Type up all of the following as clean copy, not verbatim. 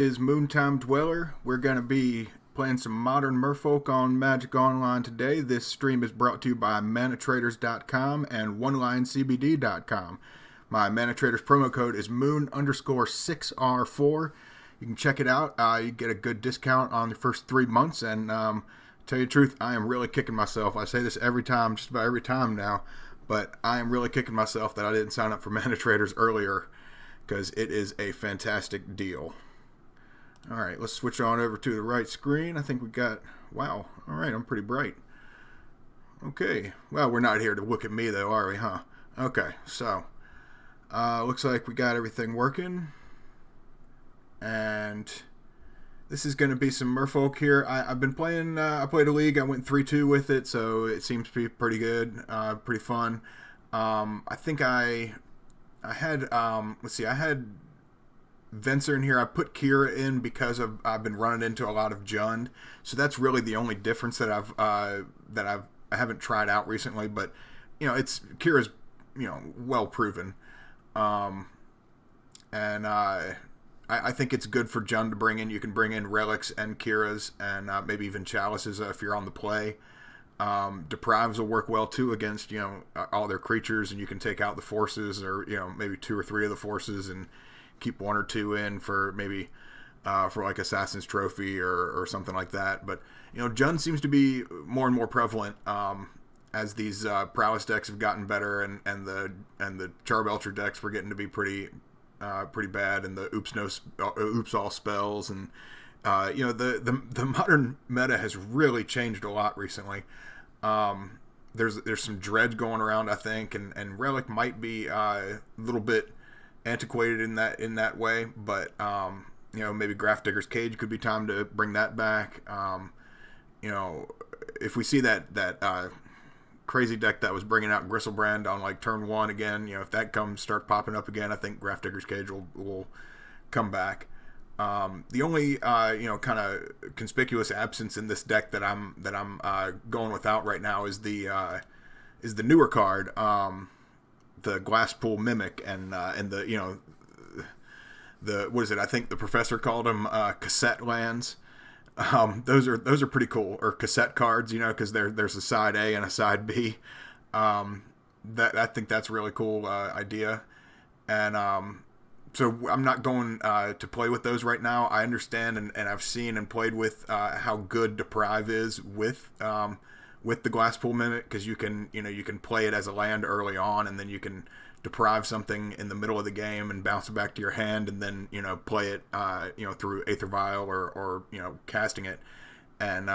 Is Moontime Dweller. We're going to be playing some modern Merfolk on Magic Online today. This stream is brought to you by manatraders.com and OneLineCBD.com. My ManaTraders promo code is moon_6R4. You can check it out. You get a good discount on the first 3 months. And tell you the truth, I am really kicking myself. I say this every time, just about every time now. But I am really kicking myself that I didn't sign up for ManaTraders earlier, because it is a fantastic deal. All right, let's switch on over to the right screen. I think we got, wow, all right, I'm pretty bright. Okay, well, we're not here to look at me though, are we, huh? Okay, so, looks like we got everything working. And this is going to be some Merfolk here. I've been playing, I played a league, I went 3-2 with it, so it seems to be pretty good, pretty fun. I think I had, let's see, I had Venser in here. I put Kira in because I've been running into a lot of Jund, so that's really the only difference that I haven't tried out recently. But it's Kira's well proven, and I think it's good for Jund to bring in. You can bring in relics and Kira's and maybe even chalices if you're on the play. Deprives will work well too against all their creatures, and you can take out the forces or maybe 2 or 3 of the forces and keep 1 or 2 in for maybe for like Assassin's Trophy or something like that. But Jund seems to be more and more prevalent as these Prowess decks have gotten better, and the Charbelcher decks were getting to be pretty bad, and the oops all spells, and the modern meta has really changed a lot recently. There's some dread going around, I think, and relic might be a little bit antiquated in that way, but maybe Grafdigger's Cage could be time to bring that back. If we see that crazy deck that was bringing out Gristlebrand on like turn 1 again, if that start popping up again, I think Grafdigger's Cage will come back. The only kind of conspicuous absence in this deck that I'm going without right now is the newer card, the Glasspool Mimic, and the what is it? I think the professor called them cassette lands. Those are pretty cool, or cassette cards, because there's a side A and a side B. That I think that's a really cool idea, and so I'm not going to play with those right now. I understand and I've seen and played with how good Deprive is with the Glasspool Mimic, because you can play it as a land early on, and then you can deprive something in the middle of the game and bounce it back to your hand, and then play it through Aether Vial or casting it and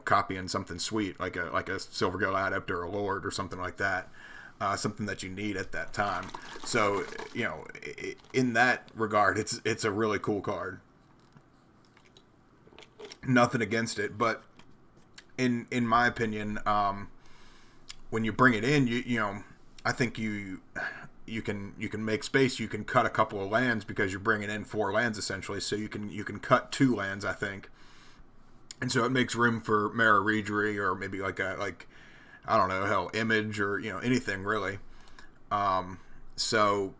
copying something sweet like a Silvergill Adept or a Lord or something like that. Something that you need at that time. So in that regard, it's a really cool card. Nothing against it, but in my opinion, when you bring it in, I think you can make space. You can cut a couple of lands because you're bringing in 4 lands essentially. So you can cut 2 lands, I think, and so it makes room for Mara Regery or maybe like I don't know, hell, Image or anything really. So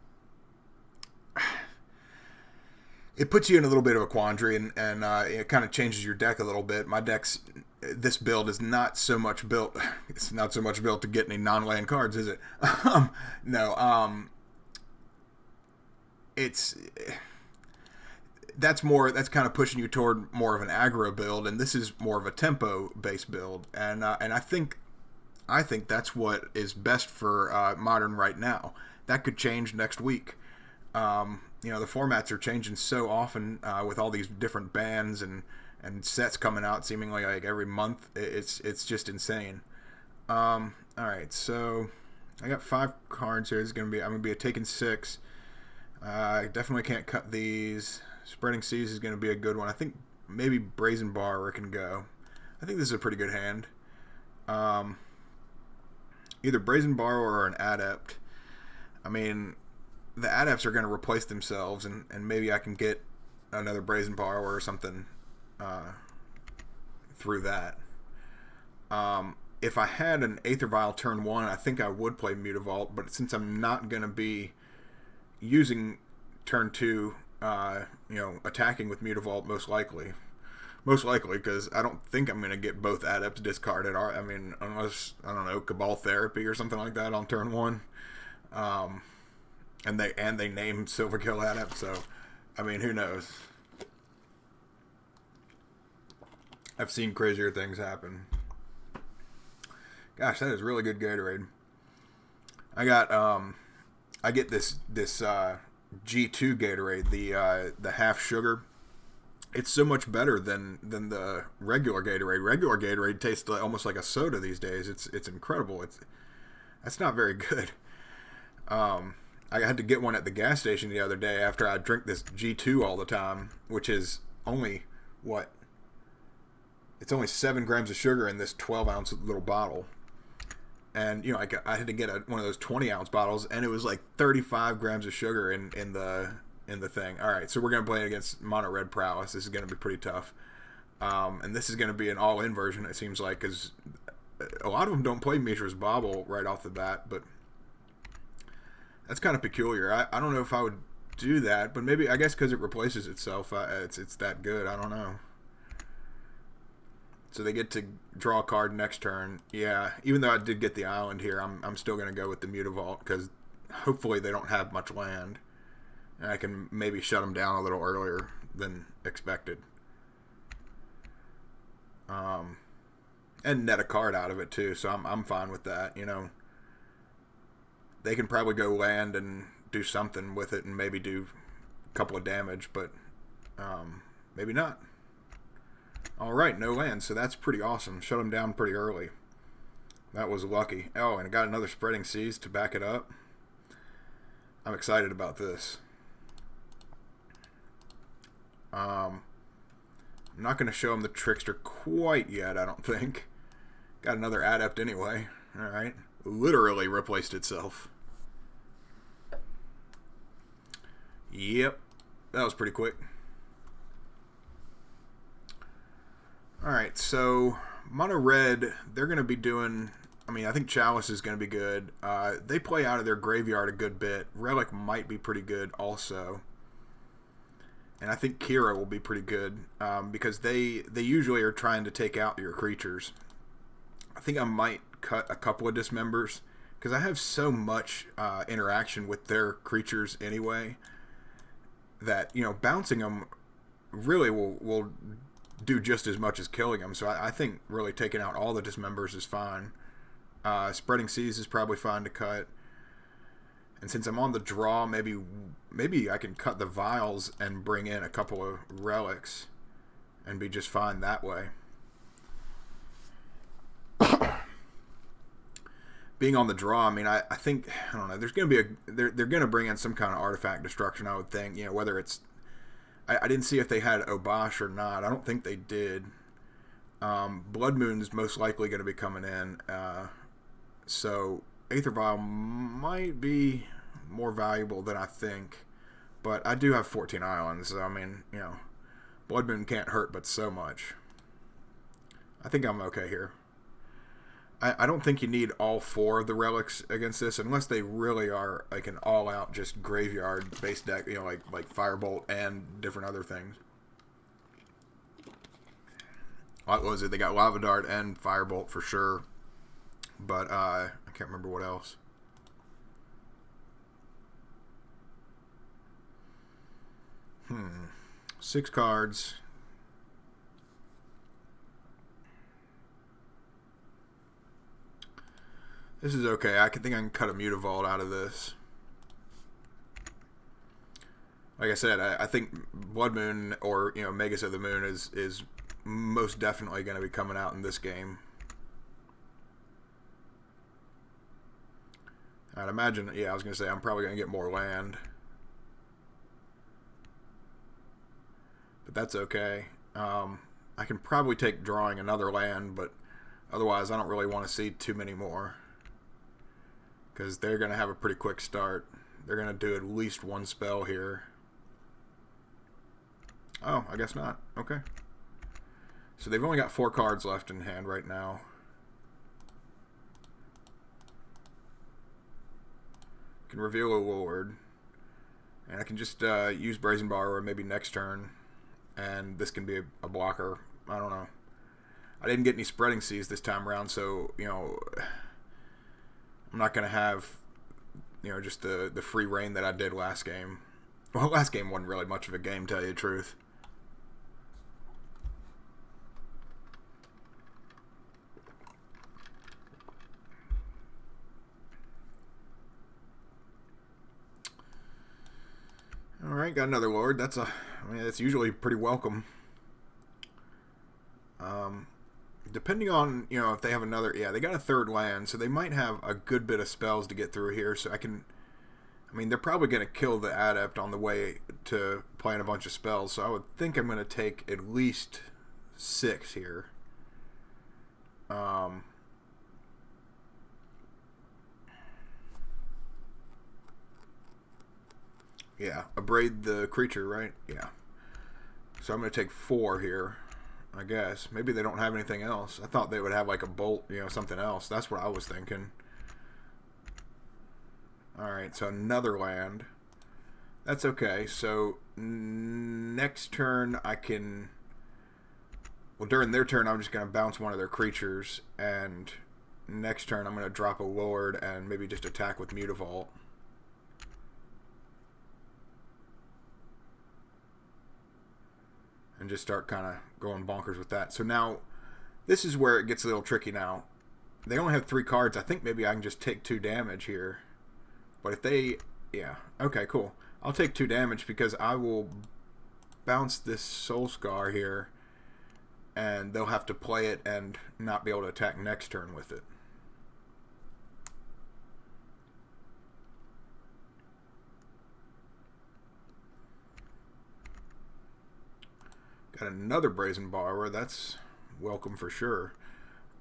it puts you in a little bit of a quandary, and it kind of changes your deck a little bit. This build is not so much built. It's not so much built to get any non-land cards, is it? No. That's kind of pushing you toward more of an aggro build, and this is more of a tempo-based build, and I think that's what is best for Modern right now. That could change next week. The formats are changing so often with all these different bans and sets coming out seemingly like every month. It's just insane. All right, so I got 5 cards here. I'm gonna be taking 6. I definitely can't cut these. Spreading Seas is gonna be a good one. I think maybe Brazen Borrower can go. I think this is a pretty good hand. Either Brazen Borrower or an Adept. I mean, the Adepts are going to replace themselves, and maybe I can get another Brazen Borrower or something through that. If I had an Aether Vial turn 1, I think I would play Mutavault, but since I'm not going to be using turn 2 attacking with Mutavault most likely. Most likely, because I don't think I'm going to get both Adepts discarded. I mean, unless, I don't know, Cabal Therapy or something like that on turn 1. And they named Silverkill Adept, so, I mean, who knows? I've seen crazier things happen. Gosh, that is really good Gatorade. I get this G2 Gatorade, the half sugar. It's so much better than the regular Gatorade. Regular Gatorade tastes almost like a soda these days. It's incredible. That's not very good. I had to get one at the gas station the other day after I drink this G2 all the time, which is only what? It's only 7 grams of sugar in this 12-ounce little bottle. And, I had to get one of those 20-ounce bottles, and it was like 35 grams of sugar in the thing. All right, so we're going to play against Mono Red Prowess. This is going to be pretty tough. And this is going to be an all-in version, it seems like, because a lot of them don't play Mishra's Bauble right off the bat, but that's kind of peculiar. I don't know if I would do that, but maybe, I guess because it replaces itself, it's that good. I don't know. So they get to draw a card next turn. Yeah, even though I did get the island here, I'm still going to go with the Mutavault because hopefully they don't have much land. And I can maybe shut them down a little earlier than expected. And net a card out of it too, so I'm fine with that. They can probably go land and do something with it and maybe do a couple of damage, but maybe not. Alright, no land, so that's pretty awesome. Shut them down pretty early. That was lucky. Oh, and I got another Spreading Seas to back it up. I'm excited about this. I'm not going to show him the Trickster quite yet, I don't think. Got another Adept anyway. Alright. Literally replaced itself. Yep. That was pretty quick. Alright, so Mono Red, they're going to be doing... I think Chalice is going to be good. They play out of their graveyard a good bit. Relic might be pretty good also. And I think Kira will be pretty good because they usually are trying to take out your creatures. I think I might cut a couple of Dismembers because I have so much interaction with their creatures anyway that, bouncing them really will do just as much as killing them. So I think really taking out all the Dismembers is fine. Spreading Seas is probably fine to cut. And since I'm on the draw, maybe I can cut the Vials and bring in a couple of Relics and be just fine that way. Being on the draw, I think, I don't know, there's going to be they're going to bring in some kind of artifact destruction, I would think, whether it's, I didn't see if they had Obosh or not. I don't think they did. Blood Moon's most likely going to be coming in, so Aether Vial might be more valuable than I think, but I do have 14 islands, so Blood Moon can't hurt but so much. I think I'm okay here. I don't think you need all 4 of the relics against this unless they really are like an all-out just graveyard-based deck, like Firebolt and different other things. What was it? They got Lava Dart and Firebolt for sure, but I can't remember what else. Hmm. 6 cards. This is okay. I think I can cut a Mutavault out of this. Like I said, I think Blood Moon or Magus of the Moon is most definitely going to be coming out in this game. I'd imagine, yeah, I was going to say I'm probably going to get more land. But that's okay. I can probably take drawing another land, but otherwise I don't really want to see too many more. Because they're going to have a pretty quick start. They're going to do at least 1 spell here. Oh, I guess not. Okay. So they've only got 4 cards left in hand right now. Can reveal a Lord. And I can just use Brazen Borrower maybe next turn, and this can be a blocker. I don't know. I didn't get any Spreading Seas this time around, so, you know, I'm not going to have, you know, just the free reign that I did last game. Well, last game wasn't really much of a game, to tell you the truth. Alright, got another Lord. That's usually pretty welcome. Depending on, you know, if they have another... Yeah, they got a third land, so they might have a good bit of spells to get through here, so I mean, they're probably going to kill the Adept on the way to playing a bunch of spells, so I would think I'm going to take at least 6 here. Yeah, abrade the creature, right? Yeah. So I'm going to take 4 here, I guess. Maybe they don't have anything else. I thought they would have like a bolt, you know, something else. That's what I was thinking. Alright, so another land. That's okay. So next turn I can... Well, during their turn I'm just going to bounce one of their creatures. And next turn I'm going to drop a Lord and maybe just attack with Mutavault. And just start kind of going bonkers with that. So now, this is where it gets a little tricky now. They only have 3 cards. I think maybe I can just take 2 damage here. But if they... Yeah. Okay, cool. I'll take 2 damage because I will bounce this Soul Scar here. And they'll have to play it and not be able to attack next turn with it. Got another Brazen Borrower. That's welcome for sure.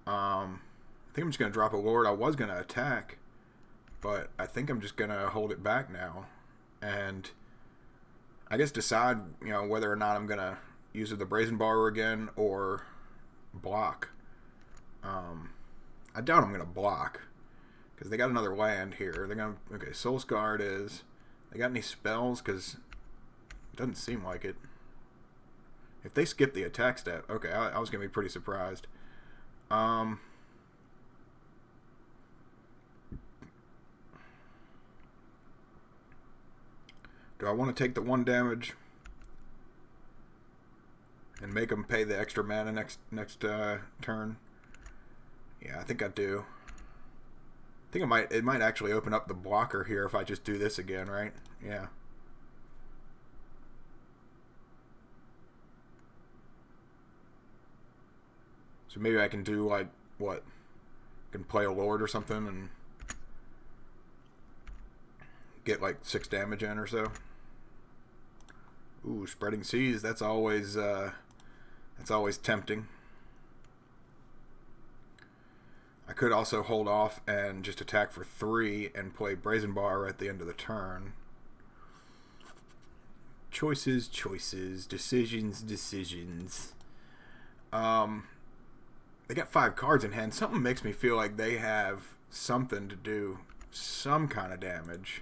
I think I'm just going to drop a Lord. I was going to attack, but I think I'm just going to hold it back now. And I guess decide, you know, whether or not I'm going to use the Brazen Borrower again or block. I doubt I'm going to block because they got another land here. They're going to... Okay, Soul Scar it is. They got any spells? Because it doesn't seem like it. If they skip the attack step, okay, I was going to be pretty surprised. Do I want to take the 1 damage and make them pay the extra mana next turn? Yeah, I think I do. I think it might actually open up the blocker here if I just do this again, right? Yeah. So maybe I can do, like, what? I can play a Lord or something and get, like, 6 damage in or so. Ooh, Spreading Seas, that's always tempting. I could also hold off and just attack for 3 and play Brazen Bar at the end of the turn. Choices, decisions. They got 5 cards in hand. Something makes me feel like they have something to do, some kind of damage.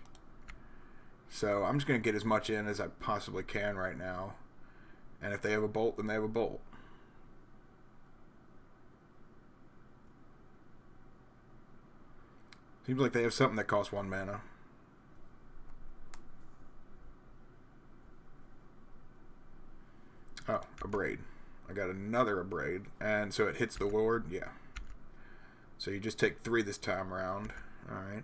So I'm just going to get as much in as I possibly can right now. And if they have a bolt, then they have a bolt. Seems like they have something that costs 1 mana. Oh, Abrade. I got another Abrade. And so it hits the Lord? Yeah. So you just take 3 this time around. Alright.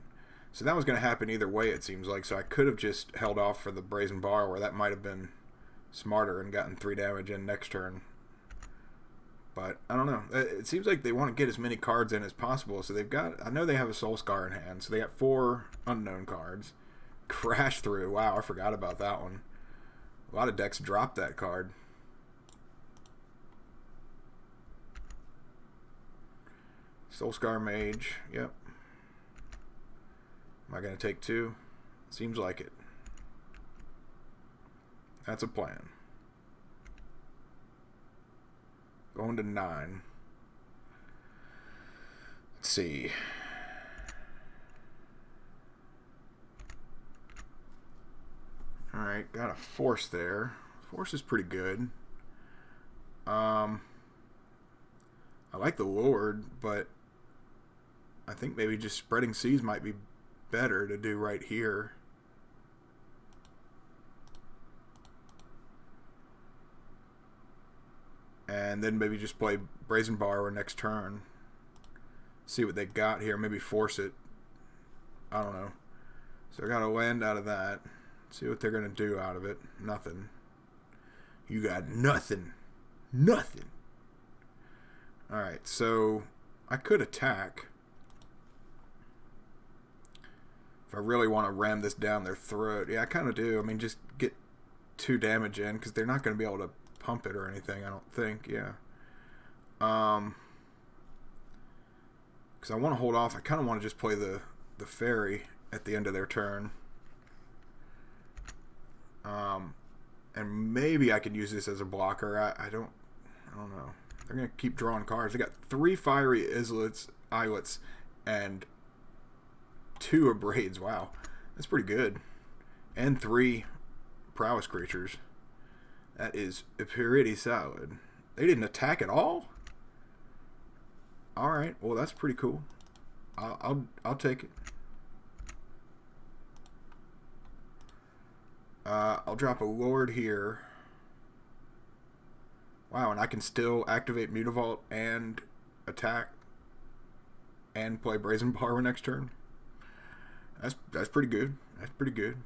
So that was going to happen either way, it seems like. So I could have just held off for the Brazen Bar, where that might have been smarter and gotten 3 damage in next turn. But, I don't know. It seems like they want to get as many cards in as possible. So they've got... I know they have a Soul Scar in hand. So they got 4 unknown cards. Crash Through. Wow, I forgot about that one. A lot of decks dropped that card. Soul Scar Mage. Yep. Am I going to take 2? Seems like it. That's a plan. Going to 9. Let's see. Alright, got a force there. Force is pretty good. I like the Lord, but I think maybe just spreading seas might be better to do right here. And then maybe just play Brazen Borrower next turn. See what they got here. Maybe force it. I don't know. So I got a land out of that. See what they're going to do out of it. Nothing. You got nothing. Nothing. Alright, so I could attack. If I really want to ram this down their throat. Yeah, I kind of do. I mean, just get 2 damage in, because they're not going to be able to pump it or anything, I don't think. Yeah. Because I want to hold off. I kind of want to just play the fairy at the end of their turn. And maybe I could use this as a blocker. I don't know. They're going to keep drawing cards. They got 3 fiery islets and 2 abrades. Wow. That's pretty good. And 3 prowess creatures. That is pretty solid. They didn't attack at all? Alright. Well, that's pretty cool. I'll take it. I'll drop a Lord here. Wow, and I can still activate Mutavault and attack and play Brazen Borrower next turn. That's pretty good. That's pretty good.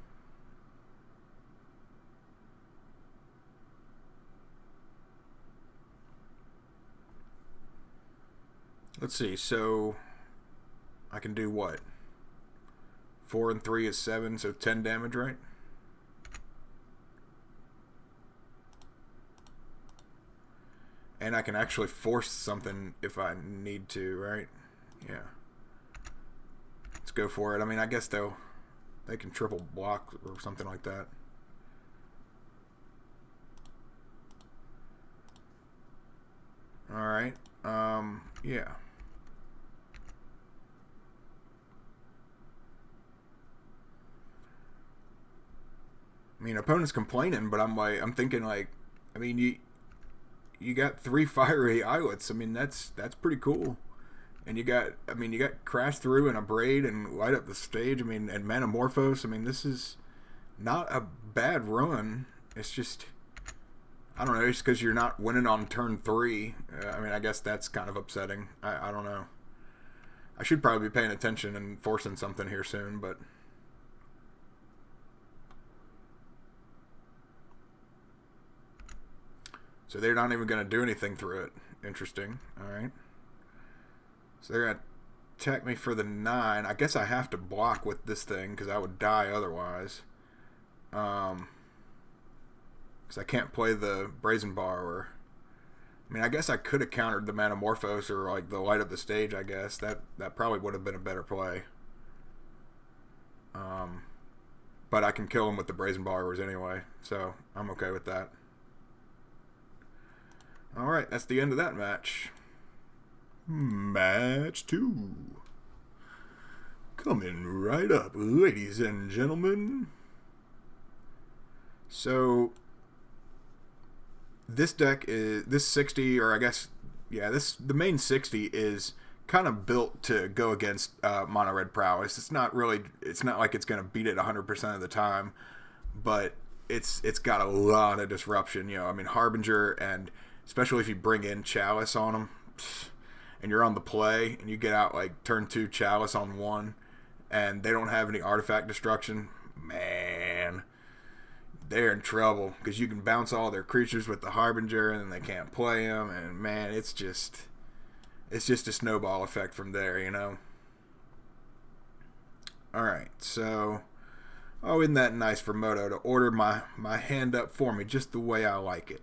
Let's see. So I can do what? 4 and 3 is 7, so 10 damage, right? And I can actually force something if I need to, right? Yeah. Let's go for it. I mean, I guess they can triple block or something like that. Alright. Yeah. I mean, opponent's complaining, but I'm thinking like, I mean, you got 3 fiery islets. I mean, that's pretty cool. And you got Crash Through and Abrade and Light Up the Stage. I mean, and Manamorphose. I mean, this is not a bad run. It's just, I don't know, it's because you're not winning on turn 3. I mean, I guess that's kind of upsetting. I don't know. I should probably be paying attention and forcing something here soon, but so they're not even going to do anything through it. Interesting. Alright. So they're going to attack me for the 9. I guess I have to block with this thing because I would die otherwise. Because I can't play the Brazen Borrower. I mean, I guess I could have countered the Manamorphose or like the Light Up the Stage, I guess. That probably would have been a better play. But I can kill him with the Brazen Borrowers anyway. So I'm okay with that. Alright, that's the end of that match. Match 2. Coming right up, ladies and gentlemen. So, this deck is, this 60, or I guess, yeah, the main 60 is kind of built to go against Mono Red Prowess. It's not like it's going to beat it 100% of the time, but it's got a lot of disruption. You know, I mean, Harbinger, and especially if you bring in Chalice on them, and you're on the play, and you get out like turn 2 Chalice on 1, and they don't have any artifact destruction, man, they're in trouble, because you can bounce all their creatures with the Harbinger, and then they can't play them, and man, it's just a snowball effect from there, you know. Alright, so, oh, isn't that nice for Moto to order my hand up for me just the way I like it.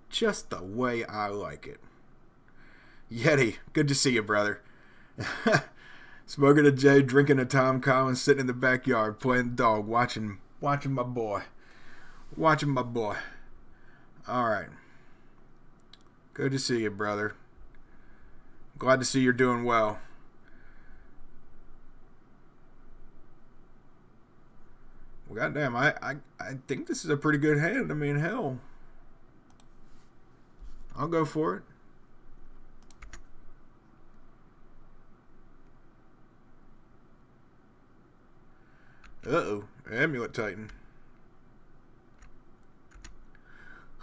Just the way I like it. Yeti, good to see you, brother. Smoking a J, drinking a Tom Collins, sitting in the backyard, playing dog, watching my boy. Watching my boy. Alright. Good to see you, brother. Glad to see you're doing well. Well, goddamn, I think this is a pretty good hand. I mean, hell, I'll go for it. Uh-oh. Amulet Titan.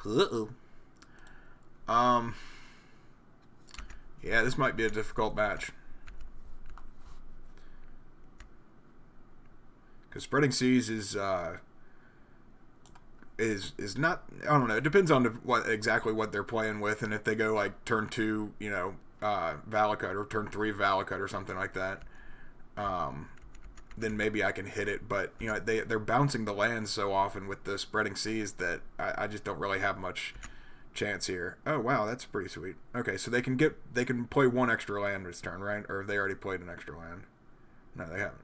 Uh-oh. Yeah, this might be a difficult match. Because Spreading Seas is not, I don't know, it depends on exactly what they're playing with, and if they go like turn 2, you know, Valakut, or turn 3 Valakut or something like that, then maybe I can hit it. But you know, they're bouncing the lands so often with the Spreading Seas that I just don't really have much chance here. Oh wow, that's pretty sweet. Okay, so they can play 1 extra land this turn, right? Or have they already played an extra land? No, they haven't.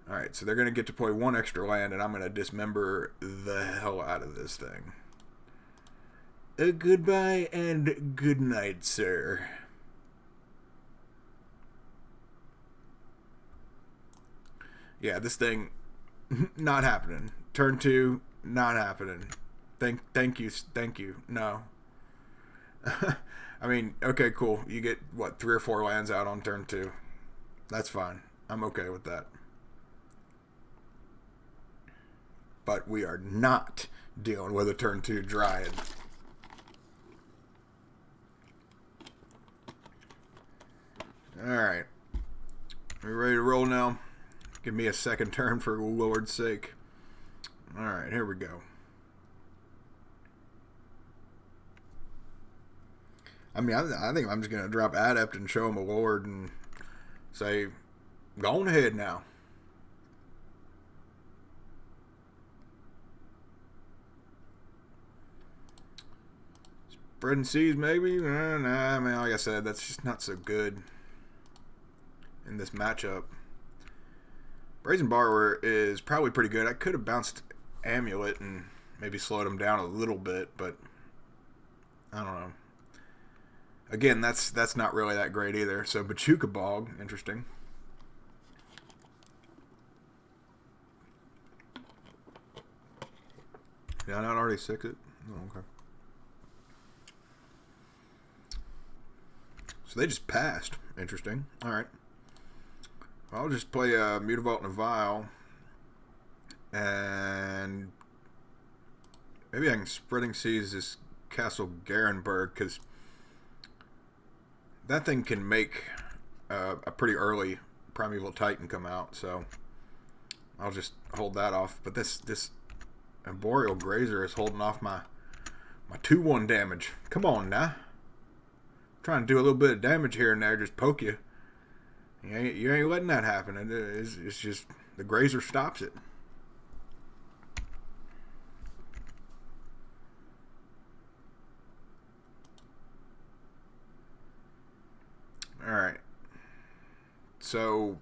Alright, so they're going to get to play 1 extra land, and I'm going to dismember the hell out of this thing. Goodbye and good night, sir. Yeah, this thing, not happening. Turn 2, not happening. Thank you. No. I mean, okay, cool. You get, what, 3 or 4 lands out on turn 2. That's fine. I'm okay with that. But we are not dealing with a turn 2 Dryad. Alright. Are we ready to roll now? Give me a second turn for Lord's sake. Alright, here we go. I mean, I think I'm just going to drop Adept and show him a Lord and say, go on ahead now. Spreading Seas, maybe? Nah, I mean, like I said, that's just not so good in this matchup. Brazen Borrower is probably pretty good. I could have bounced Amulet and maybe slowed him down a little bit, but I don't know. Again, that's not really that great either. So Bachuka Bog, interesting. Did I not already 6 it? Oh, okay. So they just passed. Interesting. Alright. I'll just play a Mutavault and a Vial. And maybe I can Spreading Seas this Castle Garenberg, because that thing can make a pretty early Primeval Titan come out. So I'll just hold that off. But this Boreal Grazer is holding off my 2-1 damage. Come on now. Trying to do a little bit of damage here and there, just poke you. You ain't letting that happen. It's just the Grazer stops it. All right. So,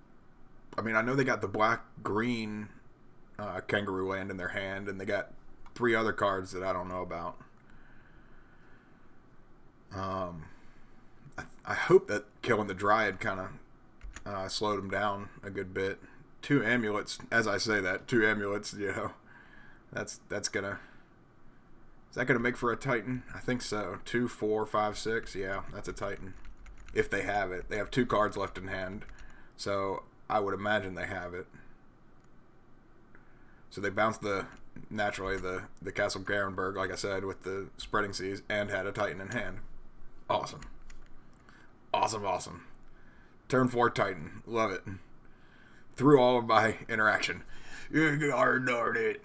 I mean, I know they got the black-green Kangaroo land in their hand, and they got 3 other cards that I don't know about. I hope that killing the Dryad kind of slowed them down a good bit. 2 amulets, as I say that, 2 amulets, you know, that's gonna, is that gonna make for a Titan? I think so. 2, 4, 5, 6, yeah, that's a Titan. If they have it. They have 2 cards left in hand, so I would imagine they have it. So they bounced naturally the Castle Garenberg, like I said, with the Spreading Seas, and had a Titan in hand. Awesome. Awesome. Turn 4 Titan. Love it. Through all of my interaction. Darn it.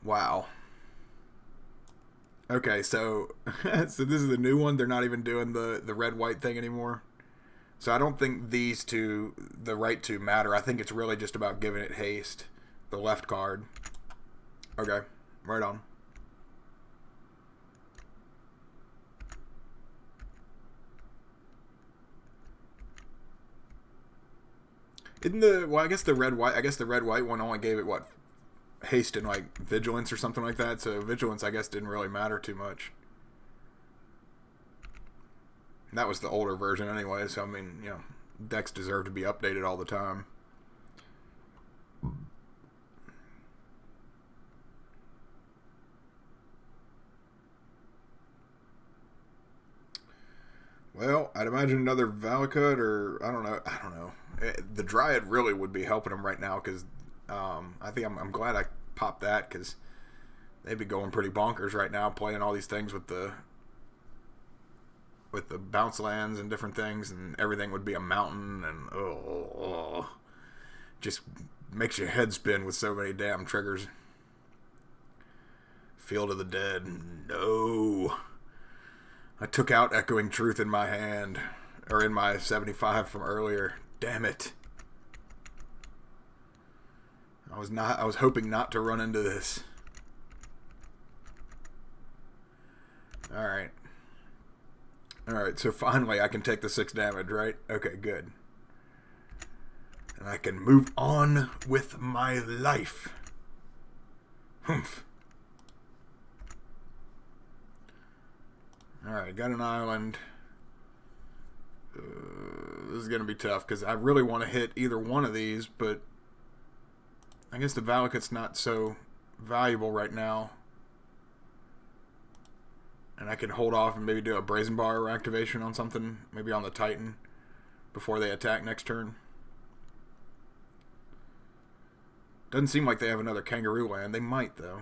Wow. Okay, so this is the new one. They're not even doing the red-white thing anymore. So I don't think these two, the right two, matter. I think it's really just about giving it haste. The left card. Okay, right on. I guess the red-white one only gave it, what, haste and, like, vigilance or something like that, so vigilance, I guess, didn't really matter too much. And that was the older version anyway, so, I mean, you know, decks deserve to be updated all the time. Well, I'd imagine another Valakut, or I don't know. The Dryad really would be helping him right now because I think I'm glad I popped that because they'd be going pretty bonkers right now, playing all these things with the bounce lands and different things, and everything would be a mountain, and just makes your head spin with so many damn triggers. Field of the Dead. No. I took out Echoing Truth in my hand, or in my 75 from earlier. Damn it. I was hoping not to run into this. Alright. Alright, so finally I can take the 6 damage, right? Okay, good. And I can move on with my life. Humph. Alright, got an island. This is going to be tough because I really want to hit either one of these, but I guess the Valakut's not so valuable right now. And I can hold off and maybe do a Brazen Bar activation on something, maybe on the Titan, before they attack next turn. Doesn't seem like they have another Kangaroo land. They might, though.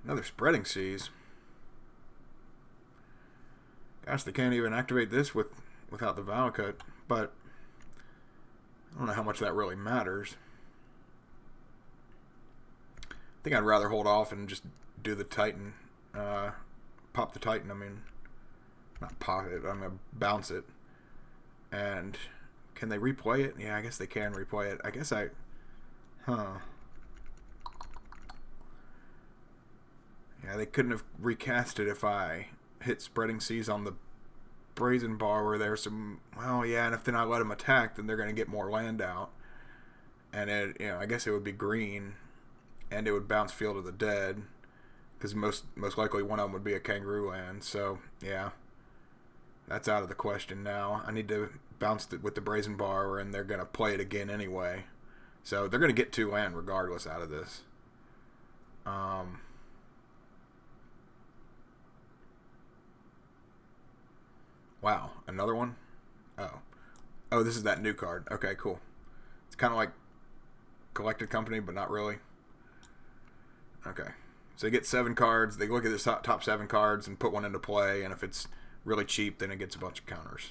Another Spreading Seas. Gosh, they can't even activate this without the Valakut, but I don't know how much that really matters. I think I'd rather hold off and just do the Titan. Pop the Titan, I mean. Not pop it, I'm going to bounce it. And can they replay it? Yeah, I guess they can replay it. I guess Yeah, they couldn't have recast it if I hit Spreading Seas on the Brazen Bar where there's some... Well, yeah, and if then I let them attack, then they're going to get more land out. And I guess it would be green, and it would bounce Field of the Dead, because most likely one of them would be a Kangaroo land. So, yeah, that's out of the question now. I need to bounce it with the Brazen Bar, and they're going to play it again anyway. So they're going to get 2 land regardless out of this. Wow, another one? Oh, this is that new card. Okay, cool. It's kind of like Collected Company, but not really. Okay. So they get 7 cards. They look at the top 7 cards and put one into play, and if it's really cheap, then it gets a bunch of counters.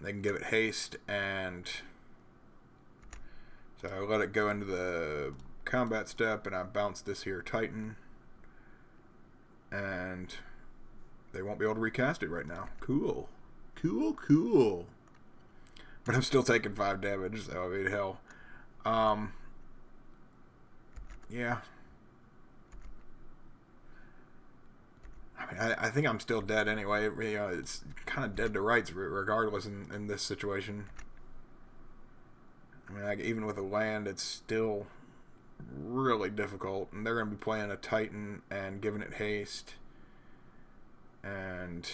They can give it haste, and so I let it go into the combat step, and I bounce this here Titan, and they won't be able to recast it right now. Cool. Cool. But I'm still taking 5 damage, so I mean, hell. Yeah. I mean, I think I'm still dead anyway. It's kind of dead to rights regardless in this situation. I mean, even with a land, it's still really difficult. And they're going to be playing a Titan and giving it haste. And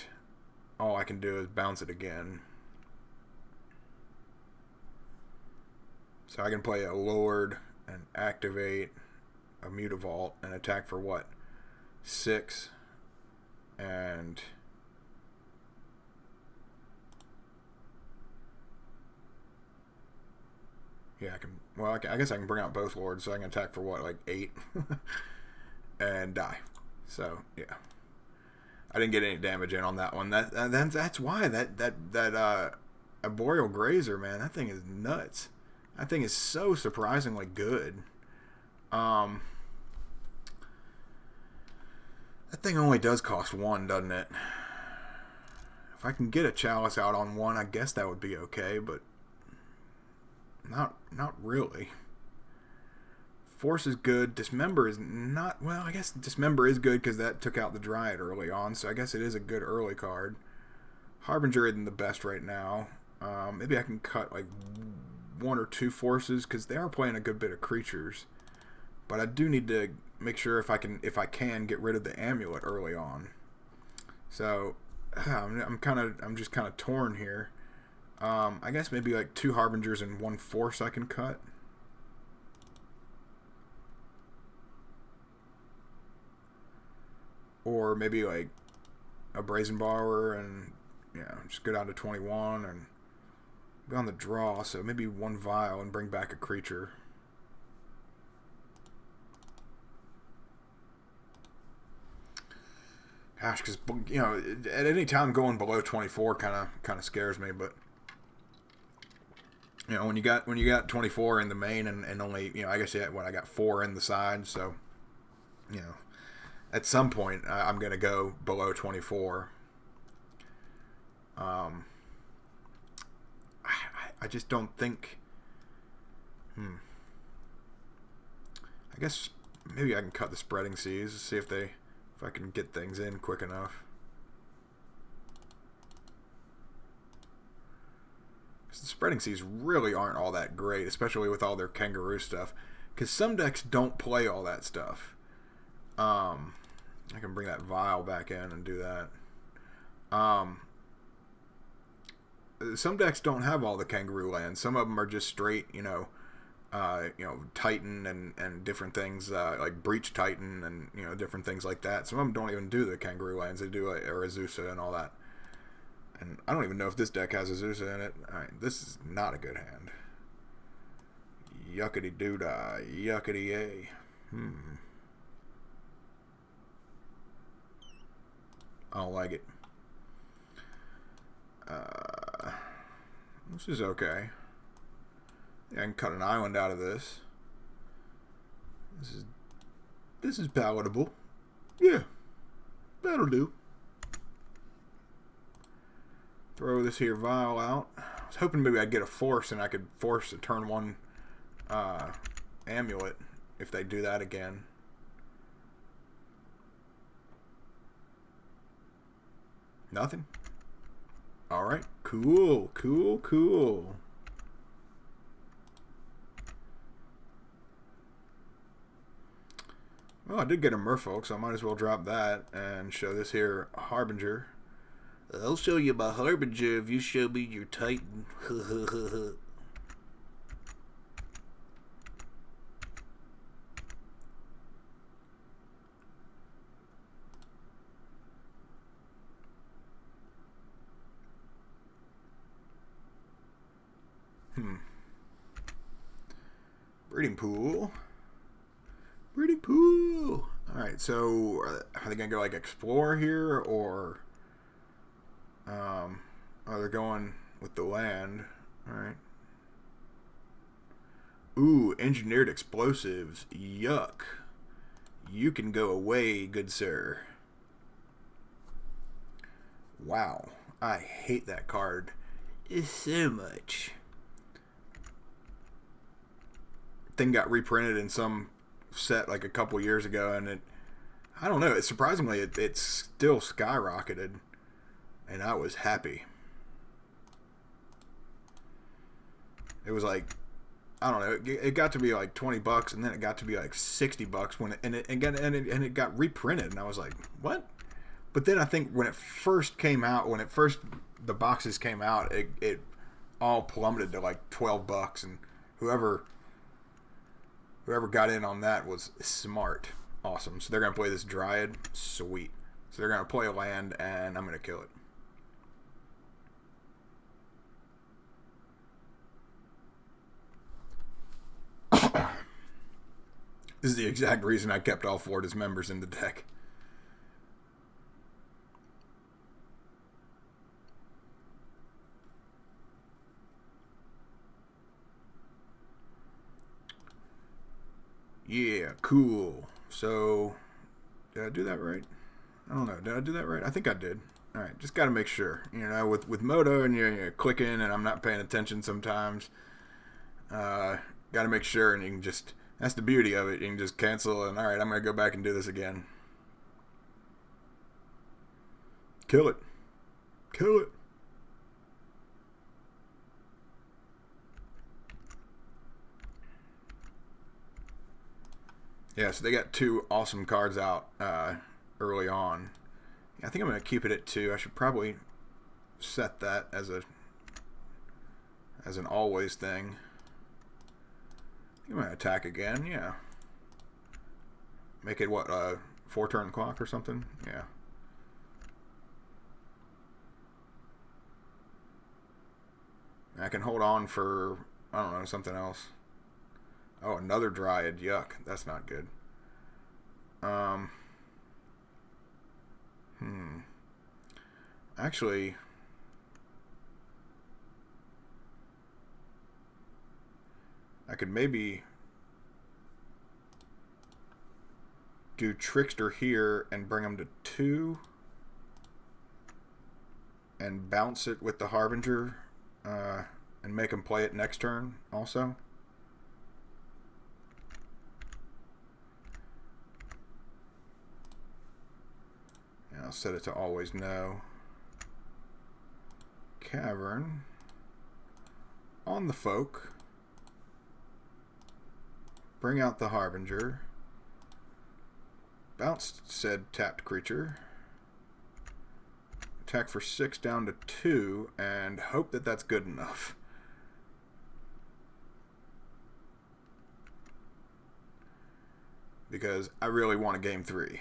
all I can do is bounce it again. So I can play a Lord and activate a Mutavault and attack for what? 6. And yeah, I can. Well, I guess I can bring out both Lords, so I can attack for what, like 8, and die. So yeah, I didn't get any damage in on that one. That's why that Arboreal Grazer, man, that thing is nuts. That thing is so surprisingly good. That thing only does cost 1, doesn't it? If I can get a Chalice out on 1, I guess that would be okay, but not really. Force is good. Dismember is not... Well, I guess Dismember is good because that took out the Dryad early on, so I guess it is a good early card. Harbinger isn't the best right now. Maybe I can cut like 1 or 2 forces because they are playing a good bit of creatures. But I do need to make sure if I can get rid of the Amulet early on. So I'm just kind of torn here. I guess maybe like 2 Harbingers and 1 Force I can cut. Or maybe like a Brazen Borrower and, just go down to 21 and go on the draw. So maybe 1 Vial and bring back a creature. Gosh, because, at any time going below 24 kind of scares me, but when you got 24 in the main and only, I guess I got 4 in the side, so at some point I'm gonna go below 24. I just don't think. I guess maybe I can cut the Spreading Seas, see if I can get things in quick enough. The Spreading Seas really aren't all that great, especially with all their kangaroo stuff, because some decks don't play all that stuff. I can bring that Vial back in and do that. Some decks don't have all the kangaroo lands. Some of them are just straight, Titan and different things, like Breach Titan and different things like that. Some of them don't even do the kangaroo lands. They do Azusa and all that. And I don't even know if this deck has Azusa in it. Alright, this is not a good hand. Yuckity doo-dah. Yuckity yay. I don't like it. This is okay. Yeah, I can cut an island out of this. This is palatable. Yeah, that'll do. Throw this here Vial out. I was hoping maybe I'd get a Force and I could force a turn 1 Amulet if they do that again. Nothing. Alright, cool. Well, I did get a Merfolk, so I might as well drop that and show this here Harbinger. I'll show you my Harbinger if you show me your Titan. Breeding pool. Alright, so are they going to go like explore here, or are they going with the land? Alright. Ooh, engineered explosives. Yuck. You can go away, good sir. Wow. I hate that card so much. Thing got reprinted in some set like a couple years ago, and I don't know, surprisingly it still skyrocketed, and I was happy. It was like, I don't know, it got to be like $20, and then it got to be like $60 when it got reprinted, and I was like, what? But then I think when it first came out, the boxes came out, it all plummeted to like $12, and whoever got in on that was smart. Awesome. So they're going to play this Dryad. Sweet. So they're going to play a land, and I'm going to kill it. This is the exact reason I kept all Florida's members in the deck. Yeah, cool. So, did I do that right? I don't know. Did I do that right? I think I did. All right, just got to make sure. With Moto and you're clicking and I'm not paying attention sometimes. Got to make sure, and you can just, that's the beauty of it. You can just cancel and, all right, I'm going to go back and do this again. Kill it. Kill it. Yeah, so they got 2 awesome cards out early on. Yeah, I think I'm going to keep it at 2. I should probably set that as a as an always thing. You might attack again, yeah. Make it what, 4-turn clock or something? Yeah. I can hold on for, I don't know, something else. Oh, another Dryad. Yuck. That's not good. Actually, I could maybe do Trickster here and bring him to 2 and bounce it with the Harbinger and make him play it next turn also. Yeah, I'll set it to always no. Cavern on the folk. Bring out the Harbinger. Bounce said tapped creature. Attack for 6 down to 2 and hope that that's good enough. Because I really want a game 3.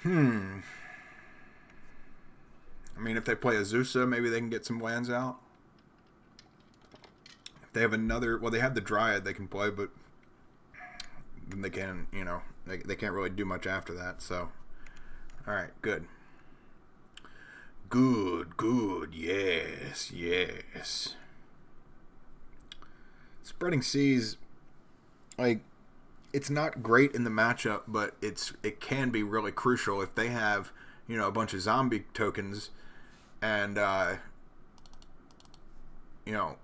I mean, if they play Azusa, maybe they can get some lands out. If they have another... Well, they have the Dryad they can play, but then they can, you know, they can't really do much after that, so... Alright, good. Good, yes, yes. Spreading Seas, like... It's not great in the matchup, but it can be really crucial if they have, you know, a bunch of zombie tokens, and you know,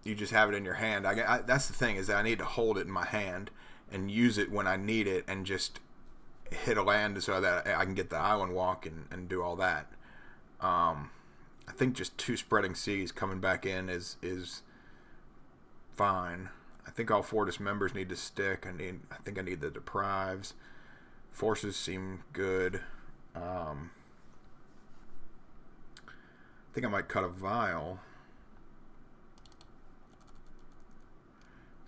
you just have it in your hand. That's the thing, is that I need to hold it in my hand and use it when I need it, and just hit a land so that I can get the island walk and do all that. I think just 2 Spreading Seas coming back in is fine. I think all 4 dismembers need to stick. I think I need the Deprives. Forces seem good. I think I might cut a Vial.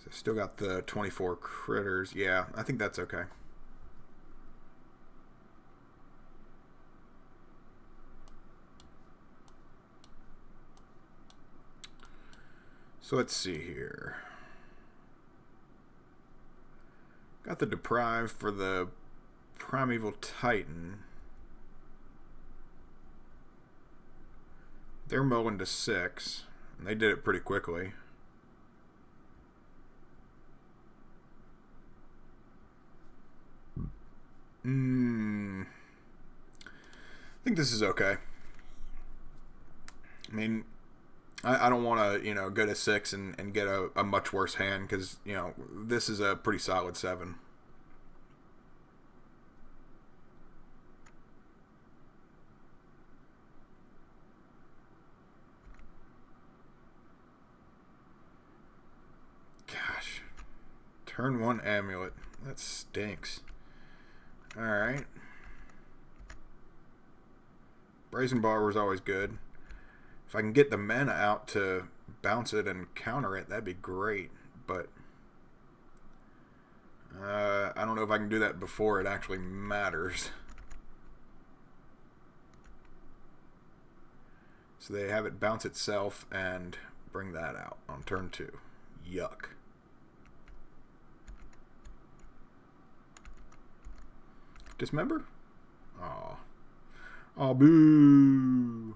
So still got the 24 critters. Yeah, I think that's okay. So let's see here. Got the Deprive for the Primeval Titan. They're mulling to 6, and they did it pretty quickly. I think this is okay. I mean, I don't want to, you know, go to 6 and get a much worse hand, because, you know, this is a pretty solid 7. Gosh. Turn 1 Amulet. That stinks. Alright. Brazen Bar was always good. If I can get the mana out to bounce it and counter it, that'd be great. But I don't know if I can do that before it actually matters. So they have it bounce itself and bring that out on turn 2. Yuck. Dismember? Aw. Oh, boo.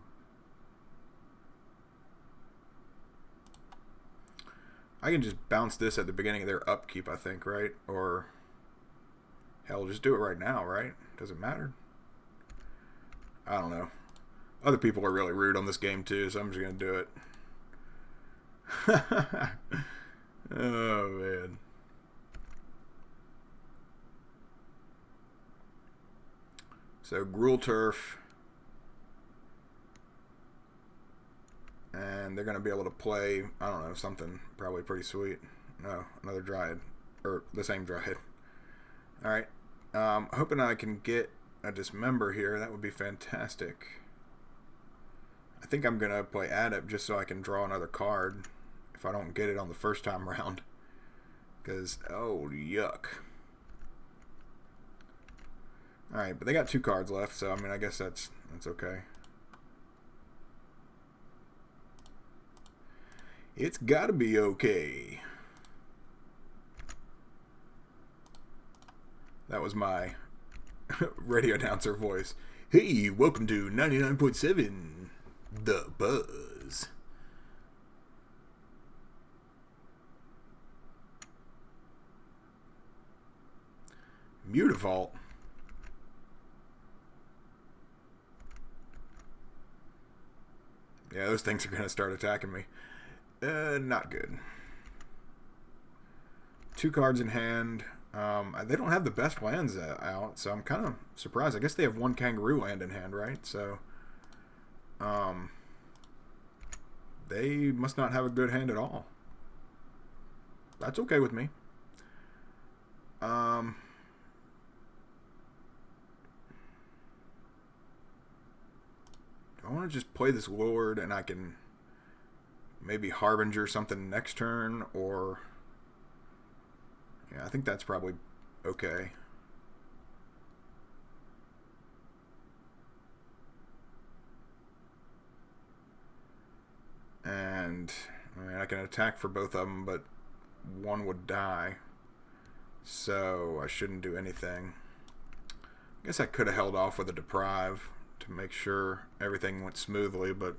I can just bounce this at the beginning of their upkeep, I think, right? Or, hell, just do it right now, right? Does it matter? I don't know. Other people are really rude on this game, too, so I'm just going to do it. Oh, man. So, Gruul Turf. and they're going to be able to play, I don't know, something probably pretty sweet. No, another Dryad. Or the same Dryad. Alright. Hoping I can get a Dismember here. That would be fantastic. I think I'm going to play Adept just so I can draw another card if I don't get it on the first time round. Because, oh, yuck. Alright, but they got 2 cards left, so I mean, I guess that's okay. It's gotta be okay. That was my radio announcer voice. Hey, welcome to 99.7 The Buzz. Mutavault. Yeah, those things are going to start attacking me. Not good. 2 cards in hand. They don't have the best lands out, so I'm kind of surprised. I guess they have 1 Kangaroo land in hand, right? So, they must not have a good hand at all. That's okay with me. Do I want to just play this Lord and I can maybe Harbinger something next turn, or... Yeah, I think that's probably okay. And, I mean, I can attack for both of them, but one would die. So, I shouldn't do anything. I guess I could have held off with a Deprive to make sure everything went smoothly, but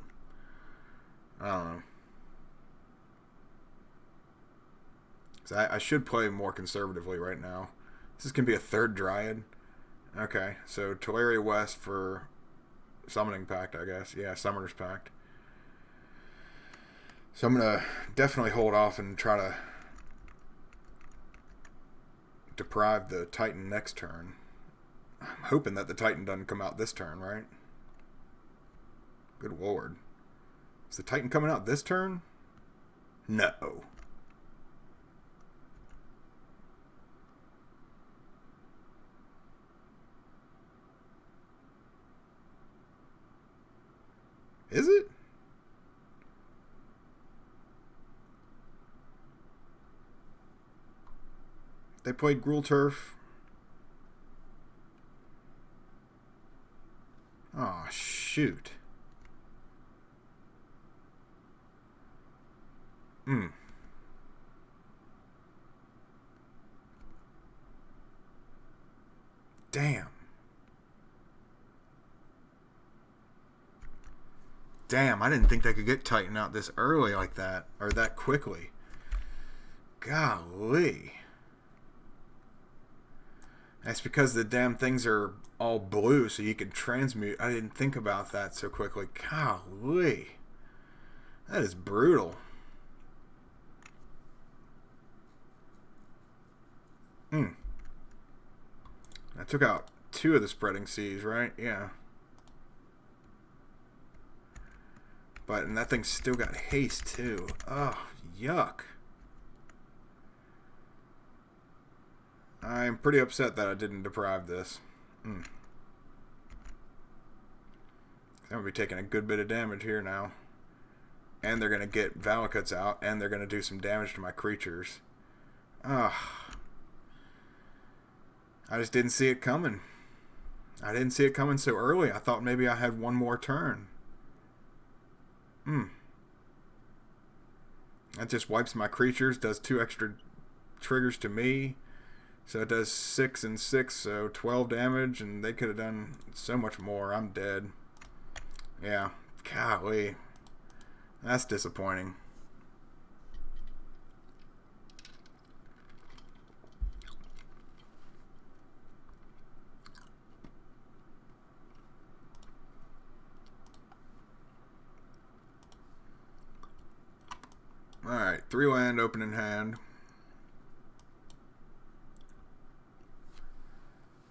I don't know. I should play more conservatively right now. This is going to be a 3rd Dryad. Okay, so Teleria West for Summoning Pact, I guess. Yeah, Summoner's Pact. So I'm going to definitely hold off and try to deprive the Titan next turn. I'm hoping that the Titan doesn't come out this turn, right? Good lord. Is the Titan coming out this turn? No. Is it? They played Gruul Turf. Oh, shoot. Damn. Damn, I didn't think they could get Titan out this early like that, or that quickly. Golly. That's because the damn things are all blue, so you can transmute. I didn't think about that so quickly. Golly. That is brutal. I took out 2 of the Spreading Seas, right? Yeah. And that thing still got haste, too. Oh, yuck. I'm pretty upset that I didn't deprive this. I'm going to be taking a good bit of damage here now. And they're going to get Valakuts out, and they're going to do some damage to my creatures. I just didn't see it coming. I didn't see it coming so early. I thought maybe I had one more turn. That just wipes my creatures, does 2 extra triggers to me. So it does 6 and 6, so 12 damage, and they could have done so much more. I'm dead. Yeah, golly. That's disappointing. Alright, 3 land, open in hand.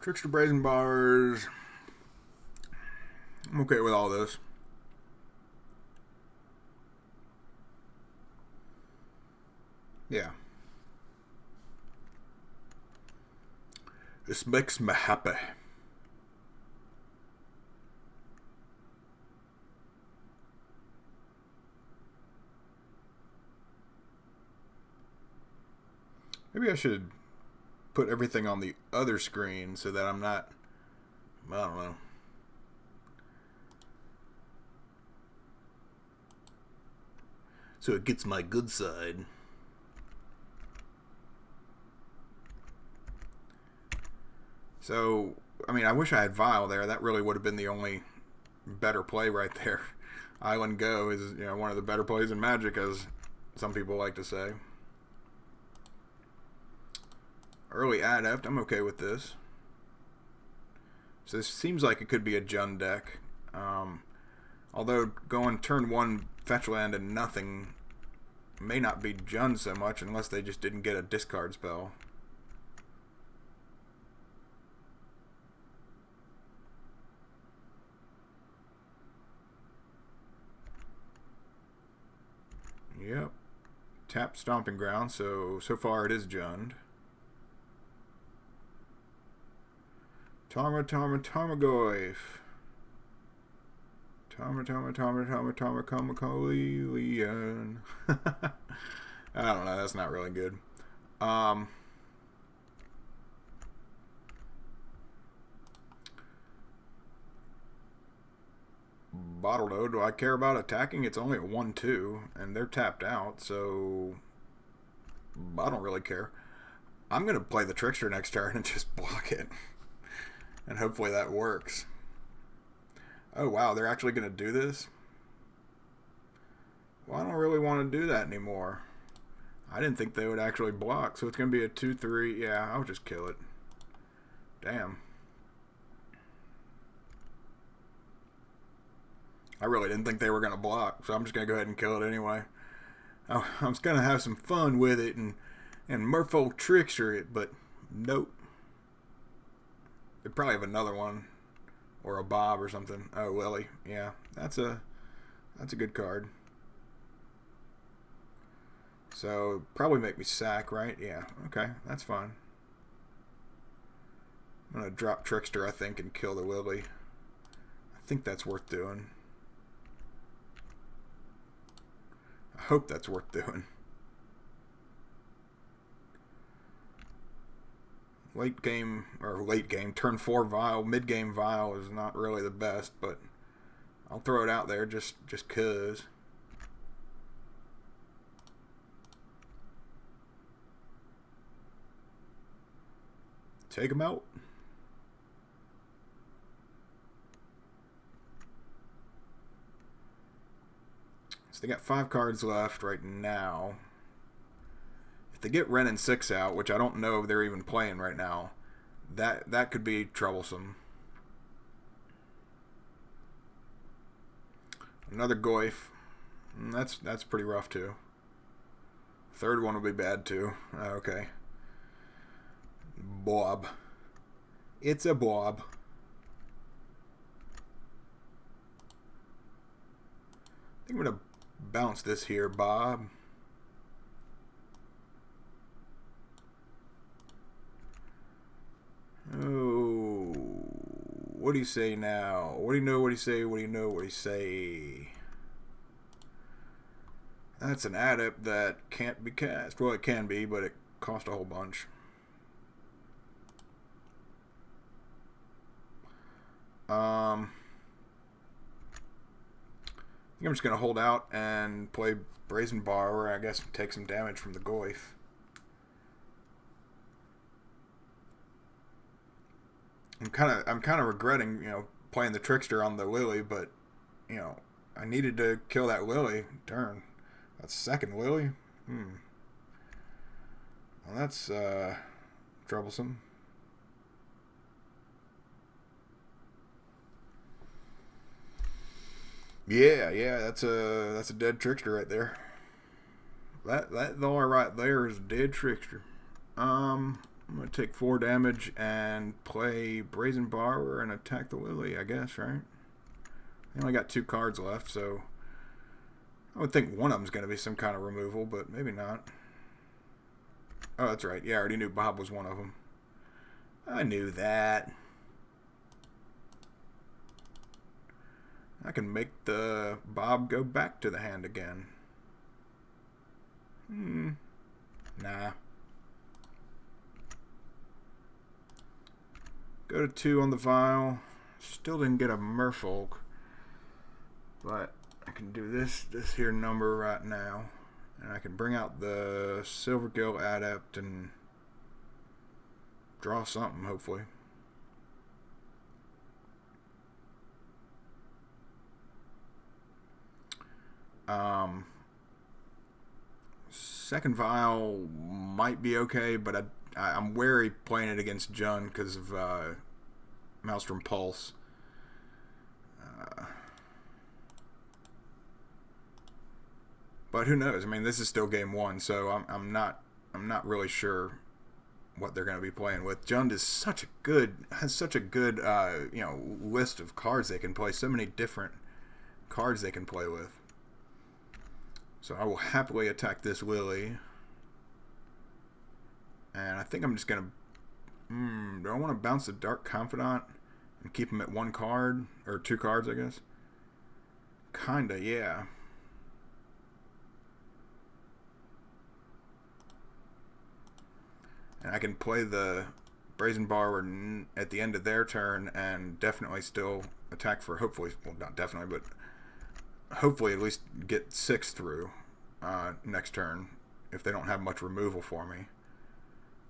Trickster Brazen Bars. I'm okay with all this. This makes me happy. Maybe I should put everything on the other screen so that I'm not... I don't know. So it gets my good side. So, I mean, I wish I had Vile there. That really would have been the only better play right there. Island Go is, you know, one of the better plays in Magic, as some people like to say. Early Adept, I'm okay with this. So this seems like it could be a Jund deck. Although going turn 1 fetch land and nothing may not be Jund so much unless they just didn't get a discard spell. Yep. Tap Stomping Ground, so far it is Jund. Tarmogoyf. Tarmogoyf. I don't know, that's not really good. Bottle Node, do I care about attacking? It's only a 1-2, and they're tapped out, so I don't really care. I'm going to play the Trickster next turn and just block it. And hopefully that works. Oh wow, they're actually going to do this? Well, I don't really want to do that anymore. I didn't think they would actually block, so it's going to be a 2-3. Yeah, I'll just kill it. Damn. I really didn't think they were going to block, so I'm just going to go ahead and kill it anyway. I was going to have some fun with it and Merfolk Trickster it, but nope. They probably have another one. Or a Bob or something. Oh, Lily. Yeah, that's a good card. So, probably make me sack, right? Yeah, okay, that's fine. I'm going to drop Trickster, I think, and kill the Lily. I think that's worth doing. I hope that's worth doing. Late game, turn 4 Vile, mid game Vile is not really the best, but I'll throw it out there just cause. Take him out. So they got 5 cards left right now. If they get Ren and 6 out, which I don't know if they're even playing right now, that could be troublesome. Another Goyf. That's pretty rough too. Third one will be bad too. Okay. Bob. It's a Bob. I think I'm going to bounce this here, Bob. Oh, what do you say now? What do you know? What do you say? What do you know? What do you say? That's an adept that can't be cast. Well, it can be, but it cost a whole bunch. I think I'm just going to hold out and play Brazen Borrower. I guess take some damage from the Goyf. I'm kind of regretting, you know, playing the Trickster on the Lily, but, you know, I needed to kill that Lily turn. That's second Lily? Well, that's troublesome. Yeah, that's a dead Trickster right there. That Lord right there is a dead Trickster. I'm gonna take 4 damage and play Brazen Borrower and attack the Lily, I guess, right? I only got 2 cards left, so I would think one of them's gonna be some kind of removal, but maybe not. Oh, that's right. Yeah, I already knew Bob was one of them. I knew that. I can make the Bob go back to the hand again. Nah. Go to 2 on the vial. Still didn't get a Merfolk. But I can do this here number right now. And I can bring out the Silvergill Adept and draw something, hopefully. Second vial might be okay, but I'm wary playing it against Jund because of Maelstrom Pulse. But who knows? I mean, this is still game 1, so I'm not really sure what they're going to be playing with. Jund is has such a good list of cards they can play. So many different cards they can play with. So I will happily attack this Lily. And I think I'm just going to... do I want to bounce the Dark Confidant and keep him at 1 card? Or 2 cards, I guess? Kinda, yeah. And I can play the Brazen Borrower at the end of their turn and definitely still attack for hopefully... Well, not definitely, but... hopefully at least get 6 through next turn if they don't have much removal for me.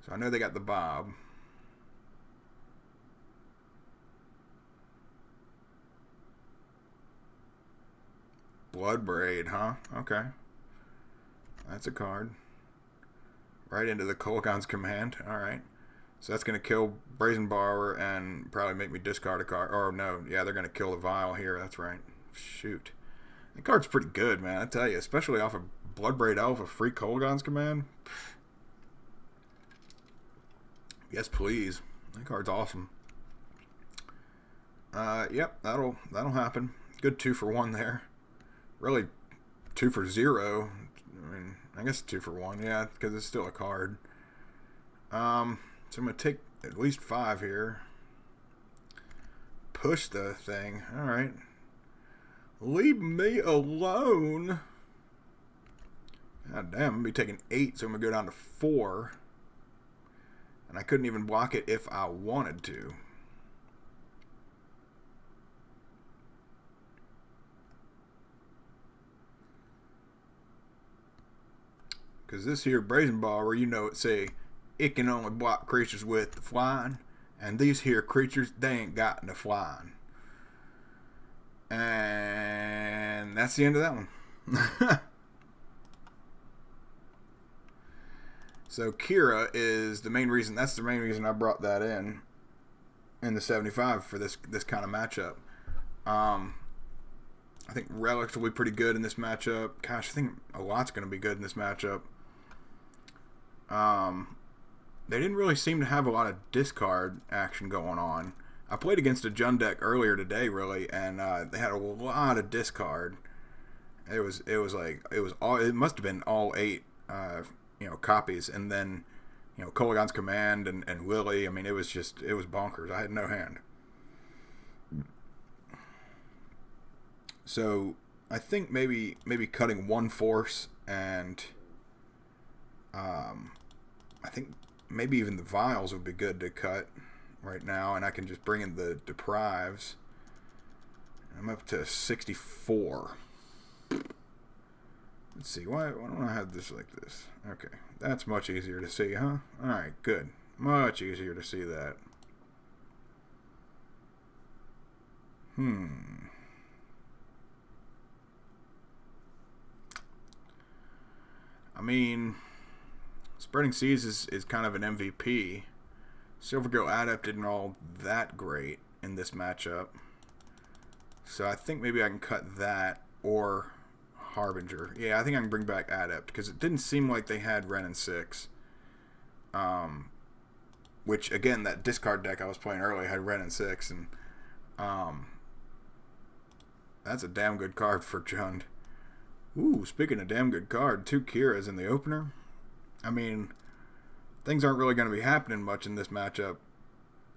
So I know they got the Bob. Bloodbraid, huh? Okay. That's a card. Right into the Kolaghan's Command. Alright. So that's going to kill Brazen Borrower and probably make me discard a card. Or no, yeah, they're going to kill the Vial here. That's right. Shoot. The card's pretty good, man. I tell you, especially off of Bloodbraid Elf, a free Kolaghan's Command. Yes, please. That card's awesome. Yep, that'll happen. Good 2 for 1 there. Really, 2 for 0. I mean, I guess 2 for 1. Yeah, because it's still a card. So I'm gonna take at least 5 here. Push the thing. All right. Leave me alone. God damn, I'm going to be taking 8, so I'm going to go down to 4. And I couldn't even block it if I wanted to. Because this here Brazen Borrower, you know it say, it can only block creatures with the flying. And these here creatures, they ain't got the flying. And that's the end of that one. So Kira is the main reason. That's the main reason I brought that in the 75 for this kind of matchup. I think Relics will be pretty good in this matchup. Gosh, I think a lot's going to be good in this matchup. They didn't really seem to have a lot of discard action going on. I played against a Jund deck earlier today, really, and they had a lot of discard. It must have been all 8 copies, and then Kolaghan's Command and Lily. I mean, it was bonkers. I had no hand. So I think maybe cutting 1 force and I think maybe even the vials would be good to cut right now, and I can just bring in the deprives. I'm up to 64. Let's see, why don't I have this like this? Okay, that's much easier to see, huh? Alright, good. Much easier to see that. I mean, Spreading Seas is kind of an MVP. Silvergill Adept isn't all that great in this matchup. So I think maybe I can cut that or Harbinger. Yeah, I think I can bring back Adept because it didn't seem like they had Ren and 6. Which, again, that discard deck I was playing earlier had Ren and 6. And that's a damn good card for Jund. Ooh, speaking of damn good card, 2 Kiras in the opener. I mean, things aren't really going to be happening much in this matchup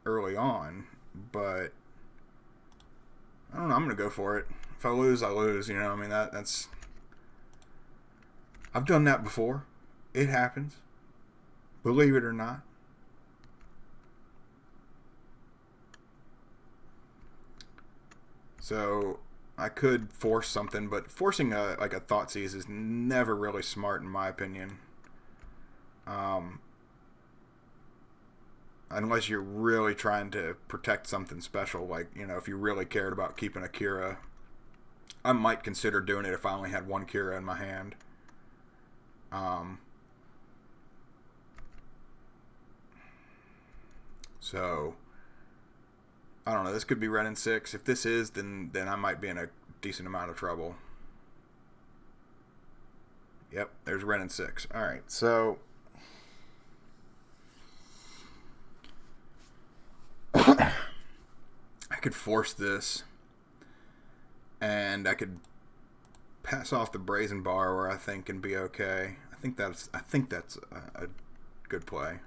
early on, but I don't know. I'm gonna go for it. If I lose, I lose. You know, I mean that's I've done that before. It happens. Believe it or not. So I could force something, but forcing a thought seize is never really smart in my opinion. Um, Unless you're really trying to protect something special, like if you really cared about keeping a Kira, I might consider doing it if I only had one Kira in my hand. Um, so I don't know. This could be Ren and 6. If this is, then I might be in a decent amount of trouble. Yep, there's Ren and 6. All right, so I could force this, and I could pass off the Brazen Bar where I think and be okay. I think that's a good play.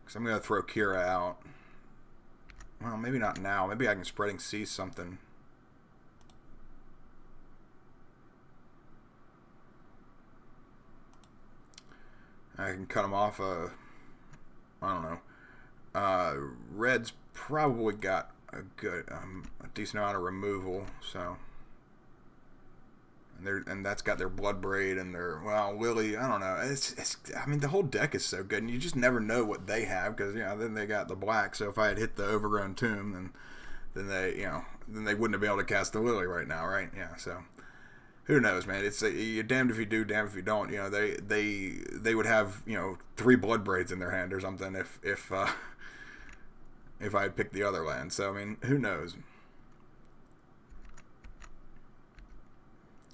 Because I'm going to throw Kira out. Well, maybe not now. Maybe I can Spreading Sea something. I can cut him off. I don't know. Red's probably got a decent amount of removal. So, and that's got their Blood Braid and their Lily. I don't know. I mean, the whole deck is so good, and you just never know what they have because then they got the black. So if I had hit the Overgrown Tomb, then they wouldn't have been able to cast the Lily right now, right? Yeah. So who knows, man? It's you're damned if you do, damned if you don't. They would have 3 Blood Braids in their hand or something if I had picked the other land. So I mean, who knows?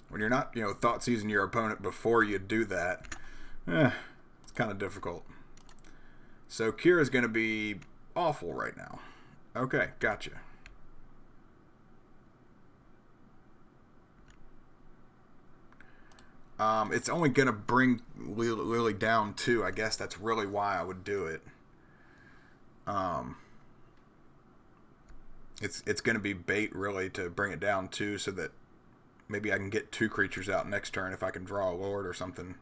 When you're not thought seizing your opponent before you do that, it's kind of difficult. So Kira's going to be awful right now. Okay, gotcha. It's only going to bring Lily down 2. I guess that's really why I would do it. It's going to be bait really to bring it down 2 so that maybe I can get 2 creatures out next turn if I can draw a Lord or something.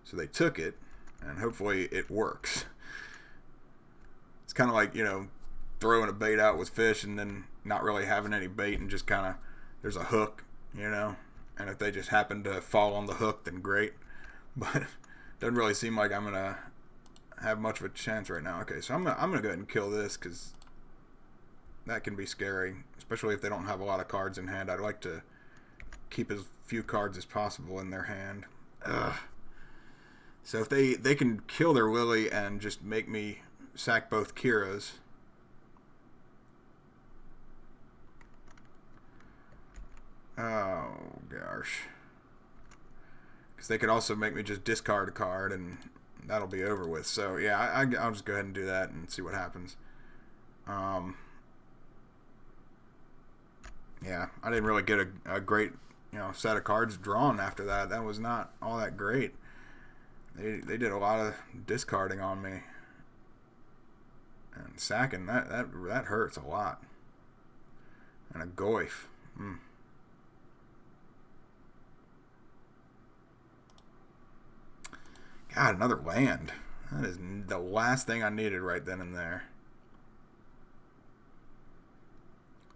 So they took it, and hopefully it works. It's kind of like, throwing a bait out with fish and then not really having any bait and just kind of, there's a hook, and if they just happen to fall on the hook, then great. But it doesn't really seem like I'm going to have much of a chance right now. Okay, so I'm gonna go ahead and kill this because that can be scary, especially if they don't have a lot of cards in hand. I'd like to keep as few cards as possible in their hand. Ugh. So if they can kill their Lily and just make me sack both Kiras. Oh, gosh. Because they could also make me just discard a card and that'll be over with. So, yeah, I'll just go ahead and do that and see what happens. Yeah, I didn't really get a great set of cards drawn after that. That was not all that great. They did a lot of discarding on me. And sacking, that hurts a lot. And a Goyf. God, another land. That is the last thing I needed right then and there.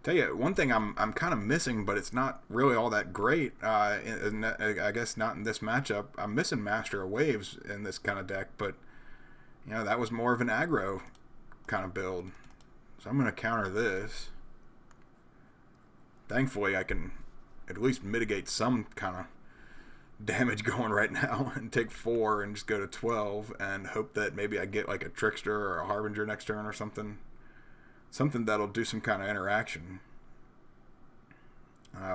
Tell you, one thing I'm kind of missing, but it's not really all that great. I guess not in this matchup. I'm missing Master of Waves in this kind of deck, but that was more of an aggro kind of build. So I'm going to counter this. Thankfully, I can at least mitigate some kind of damage going right now and take 4 and just go to 12 and hope that maybe I get like a Trickster or a Harbinger next turn or something. Something that'll do some kind of interaction.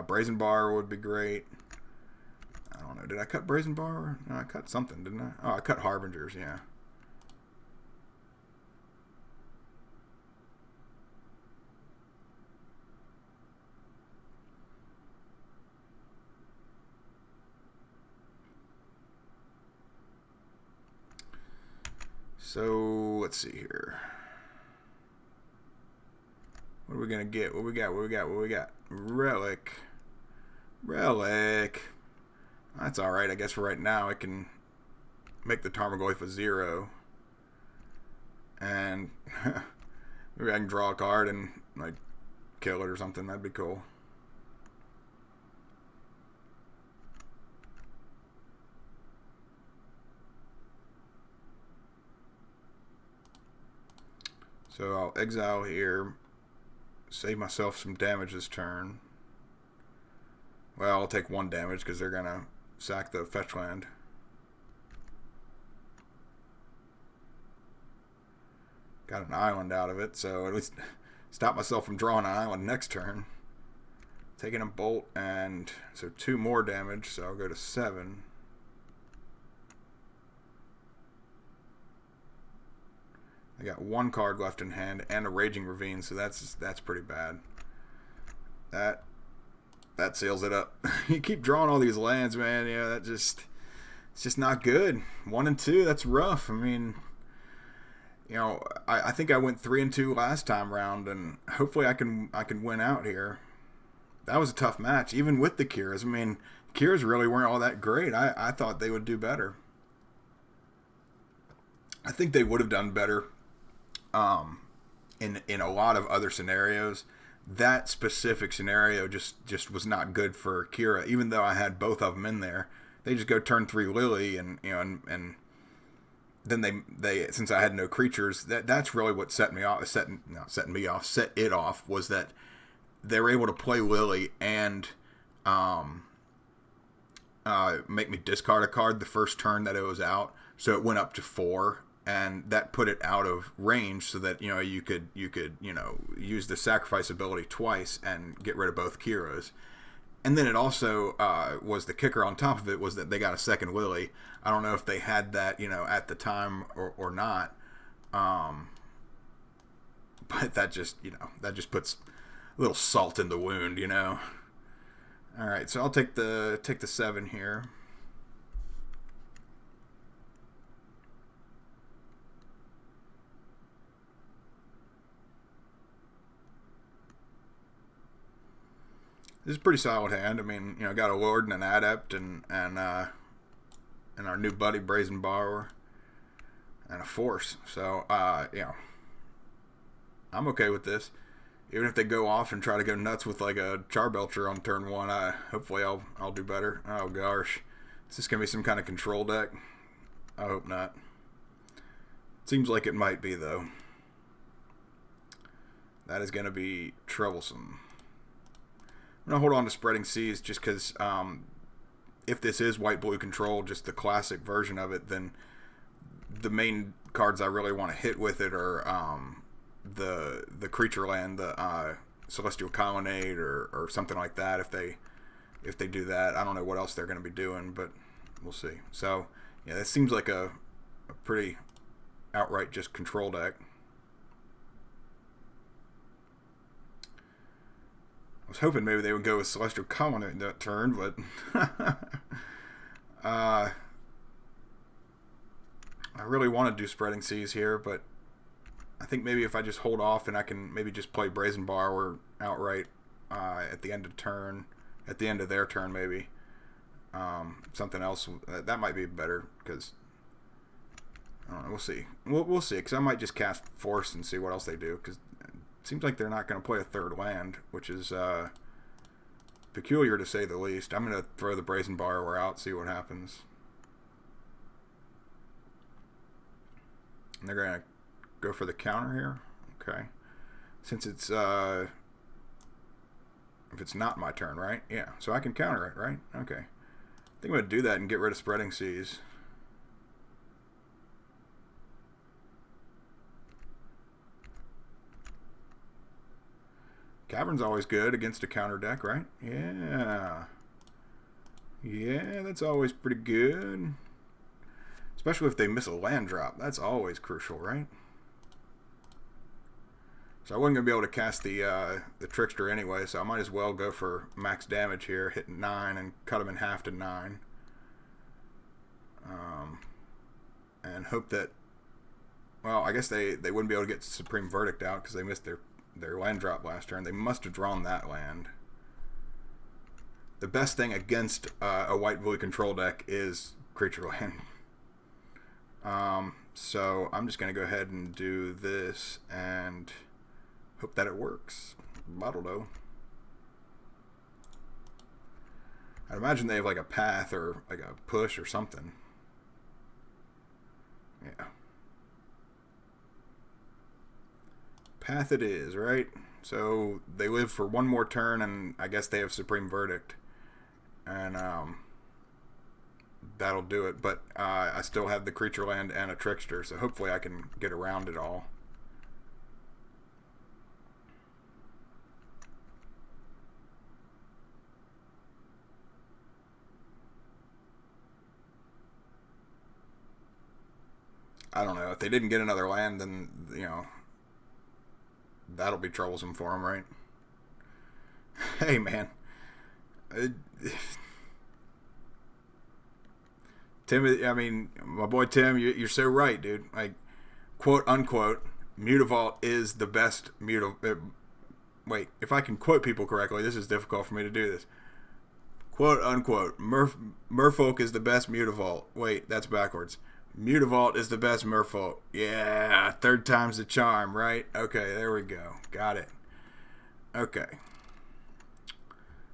Brazen Bar would be great. I don't know. Did I cut Brazen Bar? No, I cut something, didn't I? Oh, I cut Harbingers, yeah. So let's see here. What are we gonna get? What we got? What we got? What we got? Relic. Relic. That's all right. I guess for right now, I can make the Tarmogoyf a 0, and maybe I can draw a card and like kill it or something. That'd be cool. So I'll exile here, save myself some damage this turn. Well, I'll take 1 damage because they're gonna sack the fetch land. Got an island out of it, so at least stop myself from drawing an island next turn. Taking a bolt, and so 2 more damage, so I'll go to 7. I got 1 card left in hand and a Raging Ravine, so that's pretty bad. That seals it up. You keep drawing all these lands, man. Yeah, it's just not good. 1 and 2, that's rough. I mean, you know, I think I went 3 and 2 last time round, and hopefully I can win out here. That was a tough match, even with the Kiras. I mean, Kiras really weren't all that great. I thought they would do better. I think they would have done better in a lot of other scenarios. That specific scenario just was not good for Kira, even though I had both of them in there. They just go turn 3 Lily, and you know, and then they since I had no creatures, that's really what set it off was that they were able to play Lily and make me discard a card the first turn that it was out, so it went up to 4. And that put it out of range, so that you could use the sacrifice ability twice and get rid of both Kiras. And then it also was the kicker on top of it was that they got a second Lily. I don't know if they had that at the time or not, but that just puts a little salt in the wound. All right, so I'll take the 7 here. This is a pretty solid hand. I mean, got a Lord and an Adept and our new buddy Brazen Borrower and a Force. So, I'm okay with this. Even if they go off and try to go nuts with like a Charbelcher on turn 1, hopefully I'll do better. Oh gosh, is this gonna be some kind of control deck? I hope not. Seems like it might be though. That is gonna be troublesome. I'm going to hold on to Spreading Seas just because if this is white-blue control, just the classic version of it, then the main cards I really want to hit with it are the creature land, the Celestial Colonnade or something like that. If they do that, I don't know what else they're going to be doing, but we'll see. So, yeah, that seems like a pretty outright just control deck. I was hoping maybe they would go with Celestial Colonnade that turn, but I really want to do Spreading Seas here, but I think maybe if I just hold off and I can maybe just play Brazen Borrower outright at the end of their turn maybe. Something else that might be better because I don't know. We'll see. We'll see because I might just cast Force and see what else they do because. Seems like they're not going to play a third land, which is peculiar to say the least. I'm going to throw the Brazen Borrower out, see what happens. And they're going to go for the counter here. Okay. Since it's if it's not my turn, right? Yeah. So I can counter it, right? Okay. I think I'm going to do that and get rid of Spreading Seas. Cavern's always good against a counter deck, right? Yeah. Yeah, that's always pretty good. Especially if they miss a land drop. That's always crucial, right? So I wasn't going to be able to cast the Trickster anyway, so I might as well go for max damage here, hit 9 and cut them in half to 9. And hope that Well, I guess they wouldn't be able to get Supreme Verdict out because they missed their land drop last turn. They must have drawn that land. The best thing against a white-blue control deck is creature land. So I'm just going to go ahead and do this and hope that it works. Bottle dough. I'd imagine they have like a path or like a push or something. Yeah. Path it is, right? So they live for one more turn, and I guess they have Supreme Verdict. And that'll do it. But I still have the creature land and a trickster, so hopefully I can get around it all. I don't know. If they didn't get another land, then, you know, that'll be troublesome for them, right? Hey, man. Tim, I mean, my boy Tim, you're so right, dude. Like, quote unquote, Mutavault is the best wait, if I can quote people correctly, this is difficult for me to do this. Quote unquote, Merfolk is the best Mutavault. Wait, that's backwards. Mutavault is the best Merfolk. Yeah, third time's the charm, right? Okay, there we go. Got it. Okay.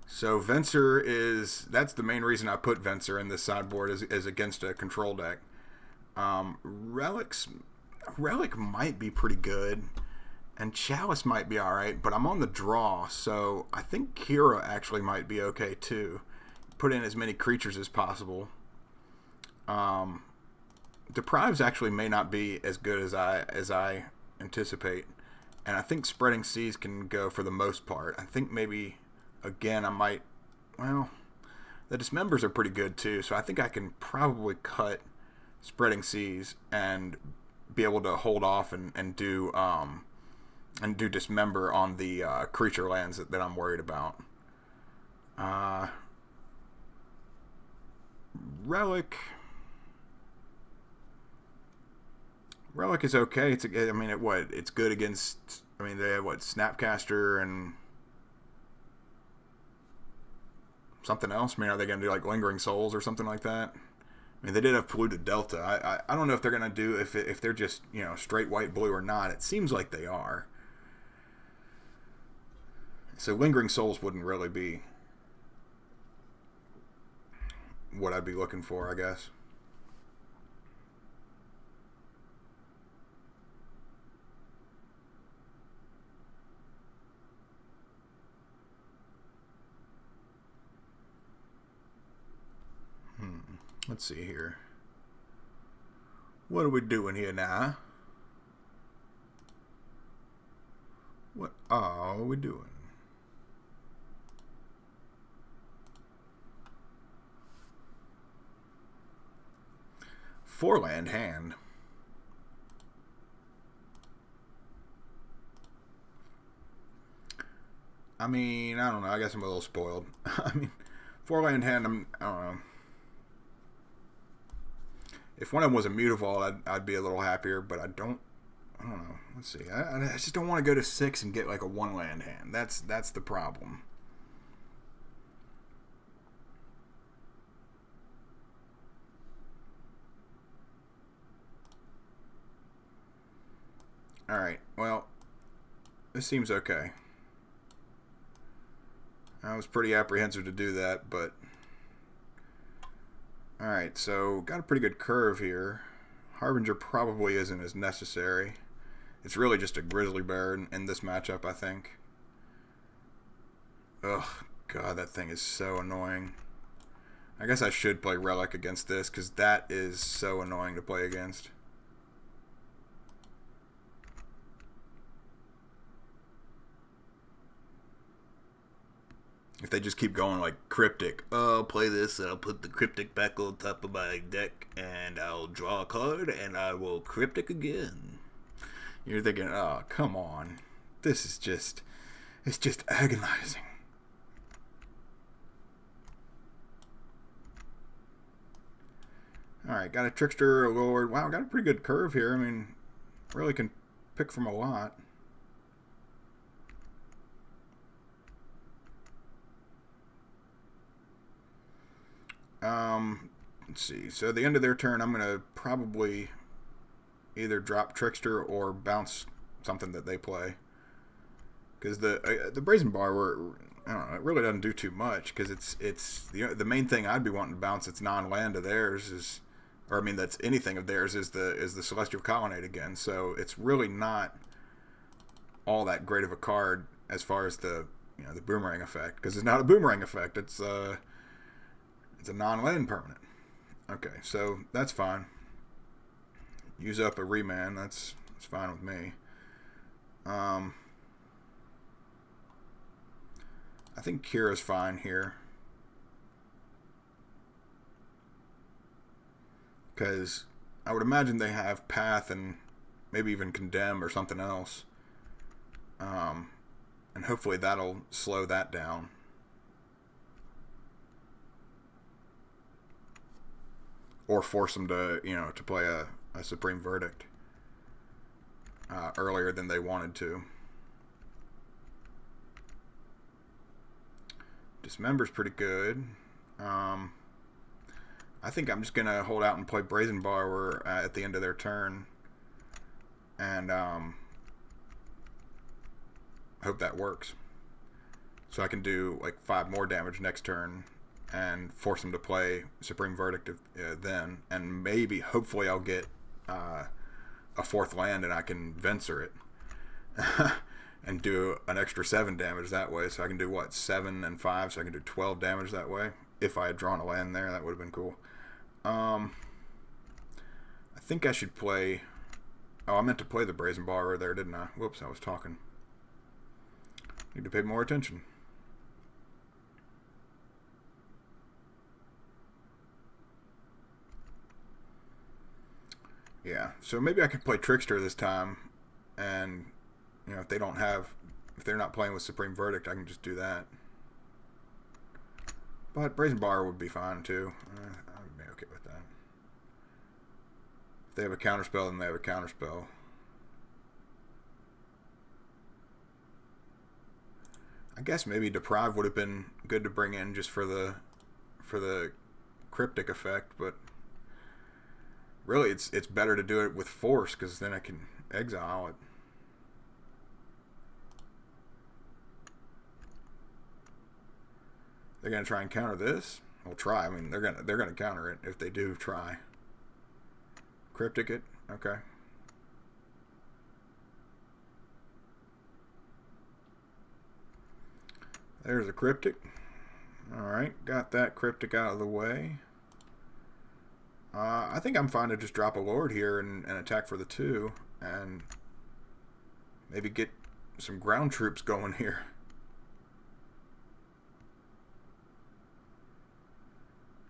So Venser that's the main reason I put Venser in this sideboard is against a control deck. Relic might be pretty good, and Chalice might be alright, but I'm on the draw, so I think Kira actually might be okay too. Put in as many creatures as possible. Deprives actually may not be as good as I anticipate, and I think Spreading Seas can go for the most part. I think maybe again I might. Well, the Dismembers are pretty good too, so I think I can probably cut Spreading Seas and be able to hold off and do Dismember on the creature lands that I'm worried about. Relic is okay. It's good against. I mean, they have Snapcaster and something else. I mean, are they going to do like Lingering Souls or something like that? I mean, they did have Polluted Delta. I don't know if they're going to do if they're just straight white blue or not. It seems like they are. So Lingering Souls wouldn't really be what I'd be looking for, I guess. Let's see here. What are we doing here now? What are we doing? Four land hand. I mean, I don't know. I guess I'm a little spoiled. I mean, four land hand, I don't know. If one of them was a Mutavault, I'd be a little happier, but I don't know. Let's see. I just don't want to go to 6 and get like a one land hand. That's the problem. Alright, well, this seems okay. I was pretty apprehensive to do that, but alright, so got a pretty good curve here. Harbinger probably isn't as necessary. It's really just a Grizzly Bear in this matchup, I think. Ugh, God, that thing is so annoying. I guess I should play Relic against this, because that is so annoying to play against. If they just keep going like Cryptic, oh, I'll play this and I'll put the Cryptic back on top of my deck and I'll draw a card and I will Cryptic again. You're thinking, oh, come on. This is just, it's just agonizing. Alright, got a Trickster, a Lord. Wow, got a pretty good curve here. I mean, really can pick from a lot. Let's see. So at the end of their turn, I'm going to probably either drop Trickster or bounce something that they play. Because the Brazen Bar, I don't know, it really doesn't do too much. Because it's the main thing I'd be wanting to bounce. It's non-land of theirs is, or I mean that's anything of theirs is the Celestial Colonnade again. So it's really not all that great of a card as far as the the boomerang effect. Because it's not a boomerang effect. It's a non-land permanent. Okay, so that's fine. Use up a remand. That's fine with me. I think Kira's fine here. Because I would imagine they have Path and maybe even Condemn or something else. And hopefully that'll slow that down. Or force them to, to play a Supreme Verdict earlier than they wanted to. Dismember's pretty good. I think I'm just going to hold out and play Brazen Borrower at the end of their turn. And hope that works. So I can do like 5 more damage next turn and force them to play Supreme Verdict then. And maybe, hopefully, I'll get a 4th land and I can Venser it. And do an extra 7 damage that way. So I can do, 7 and 5, so I can do 12 damage that way. If I had drawn a land there, that would have been cool. I think I should play... Oh, I meant to play the Brazen Borrower there, didn't I? Whoops, I was talking. Need to pay more attention. Yeah, so maybe I could play Trickster this time, and if they're not playing with Supreme Verdict, I can just do that. But Brazen Bar would be fine too. I'd be okay with that. If they have a counterspell, then they have a counterspell. I guess maybe Deprive would have been good to bring in just for the cryptic effect, but really it's better to do it with Force, because then I can exile it. They're gonna try and counter this. We'll try. I mean, they're gonna counter it if they do try. Cryptic it. Okay. There's a Cryptic. Alright, got that Cryptic out of the way. I think I'm fine to just drop a Lord here and attack for the 2. And maybe get some ground troops going here.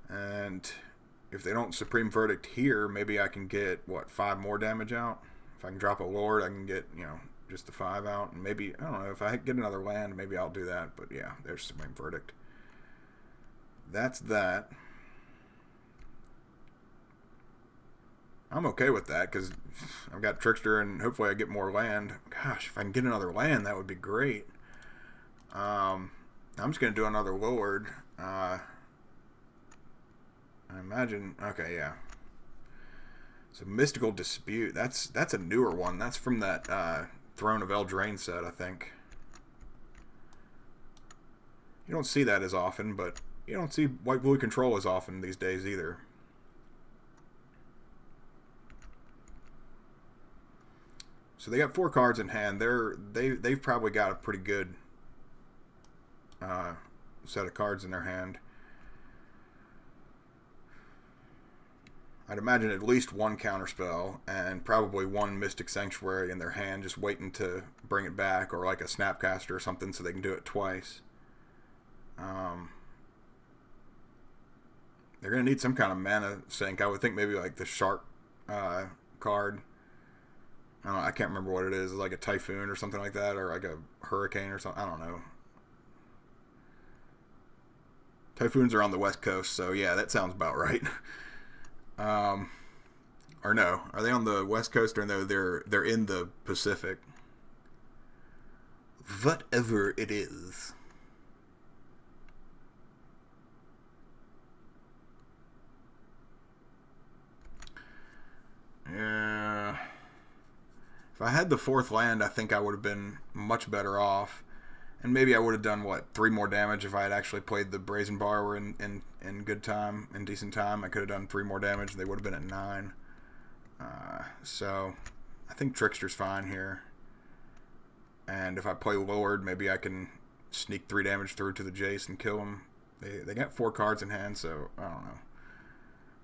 And if they don't Supreme Verdict here, maybe I can get, 5 more damage out? If I can drop a Lord, I can get, just the 5 out. And maybe, I don't know, if I get another land, maybe I'll do that. But yeah, there's Supreme Verdict. That's that. I'm okay with that, because I've got Trickster, and hopefully I get more land. Gosh, if I can get another land, that would be great. I'm just going to do another Lord. I imagine... Okay, yeah. So Mystical Dispute. That's a newer one. That's from that Throne of Eldraine set, I think. You don't see that as often, but you don't see White-Blue Control as often these days either. So they got 4 cards in hand. They've probably got a pretty good set of cards in their hand. I'd imagine at least 1 counterspell and probably 1 Mystic Sanctuary in their hand, just waiting to bring it back, or like a Snapcaster or something so they can do it twice. They're going to need some kind of mana sink. I would think maybe like the Shark card. I don't know, I can't remember what it is. It's like a Typhoon or something like that, or like a Hurricane or something. I don't know. Typhoons are on the West Coast, so yeah, that sounds about right. Or no, are they on the West Coast or no? They're in the Pacific. Whatever it is. Yeah. If I had the fourth land, I think I would have been much better off. And maybe I would have done, what, 3 more damage if I had actually played the Brazen Borrower in good time, in decent time. I could have done 3 more damage. They would have been at 9. So, I think Trickster's fine here. And if I play Lord, maybe I can sneak 3 damage through to the Jace and kill him. They got 4 cards in hand, so I don't know.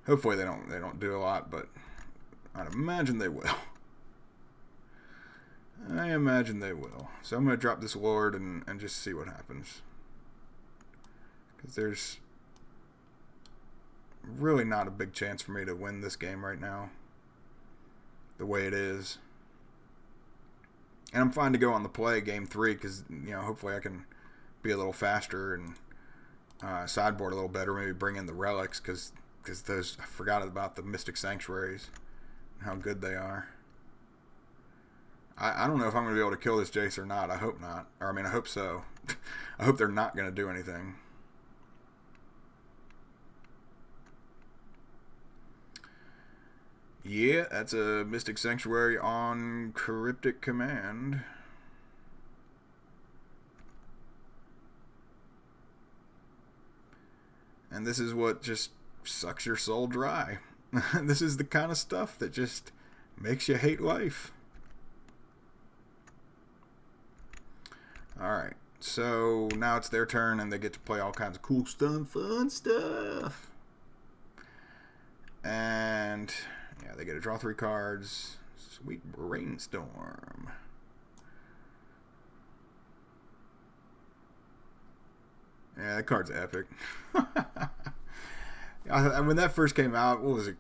Hopefully they don't do a lot, but I'd imagine they will. I imagine they will. So I'm going to drop this Lord and just see what happens. Because there's really not a big chance for me to win this game right now. The way it is. And I'm fine to go on the play game 3 because, you know, hopefully I can be a little faster and sideboard a little better. Maybe bring in the relics because those, I forgot about the Mystic Sanctuaries and how good they are. I don't know if I'm going to be able to kill this Jace or not. I hope not. Or, I mean, I hope so. I hope they're not going to do anything. Yeah, that's a Mystic Sanctuary on Cryptic Command. And this is what just sucks your soul dry. This is the kind of stuff that just makes you hate life. Alright, so now it's their turn and they get to play all kinds of cool stuff, fun stuff. And yeah, they get to draw 3 cards. Sweet Brainstorm. Yeah, that card's epic. When that first came out, what was it?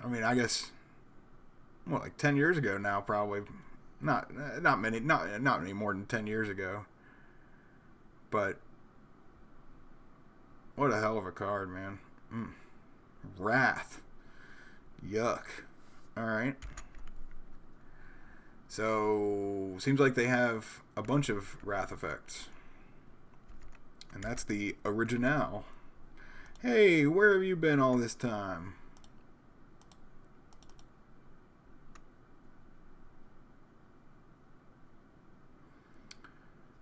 I mean, I guess, what, like 10 years ago now, probably. Not many more than 10 years ago. But what a hell of a card, man. Wrath. Yuck. Alright. So, seems like they have a bunch of Wrath effects. And that's the original. Hey, where have you been all this time?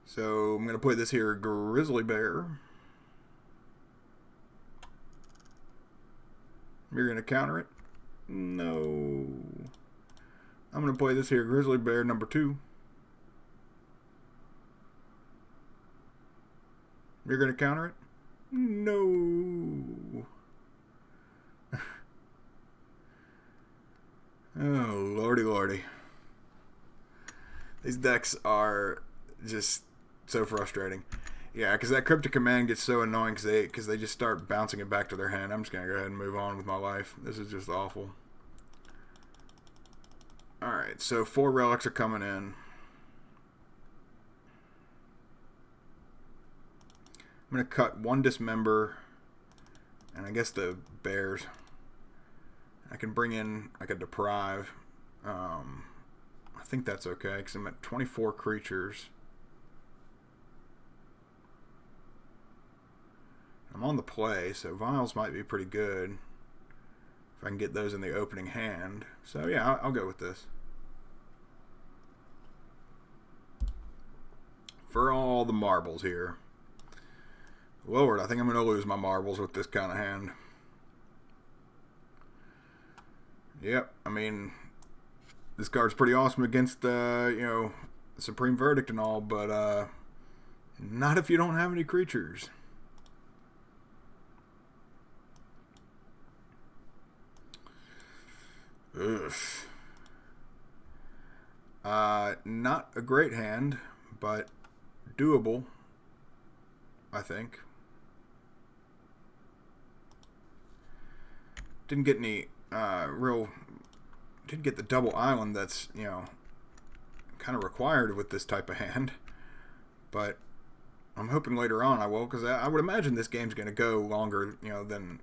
So I'm going to play this here Grizzly Bear. You're going to counter it? No. I'm going to play this here Grizzly Bear number 2. You're going to counter it? No. Oh, lordy lordy. These decks are just so frustrating. Yeah, because that Cryptic Command gets so annoying because they just start bouncing it back to their hand. I'm just going to go ahead and move on with my life. This is just awful. Alright, so 4 relics are coming in. I'm going to cut 1 Dismember, and I guess the bears. I can bring in like a Deprive. I think that's okay, because I'm at 24 creatures. I'm on the play, so Vials might be pretty good if I can get those in the opening hand. So yeah, I'll go with this. For all the marbles here. Lord, I think I'm going to lose my marbles with this kind of hand. Yep, I mean, this card's pretty awesome against, you know, Supreme Verdict and all, but not if you don't have any creatures. Ugh. Not a great hand, but doable, I think. Didn't get any didn't get the double island that's, you know, kind of required with this type of hand. But I'm hoping later on I will, because I would imagine this game's going to go longer, you know, than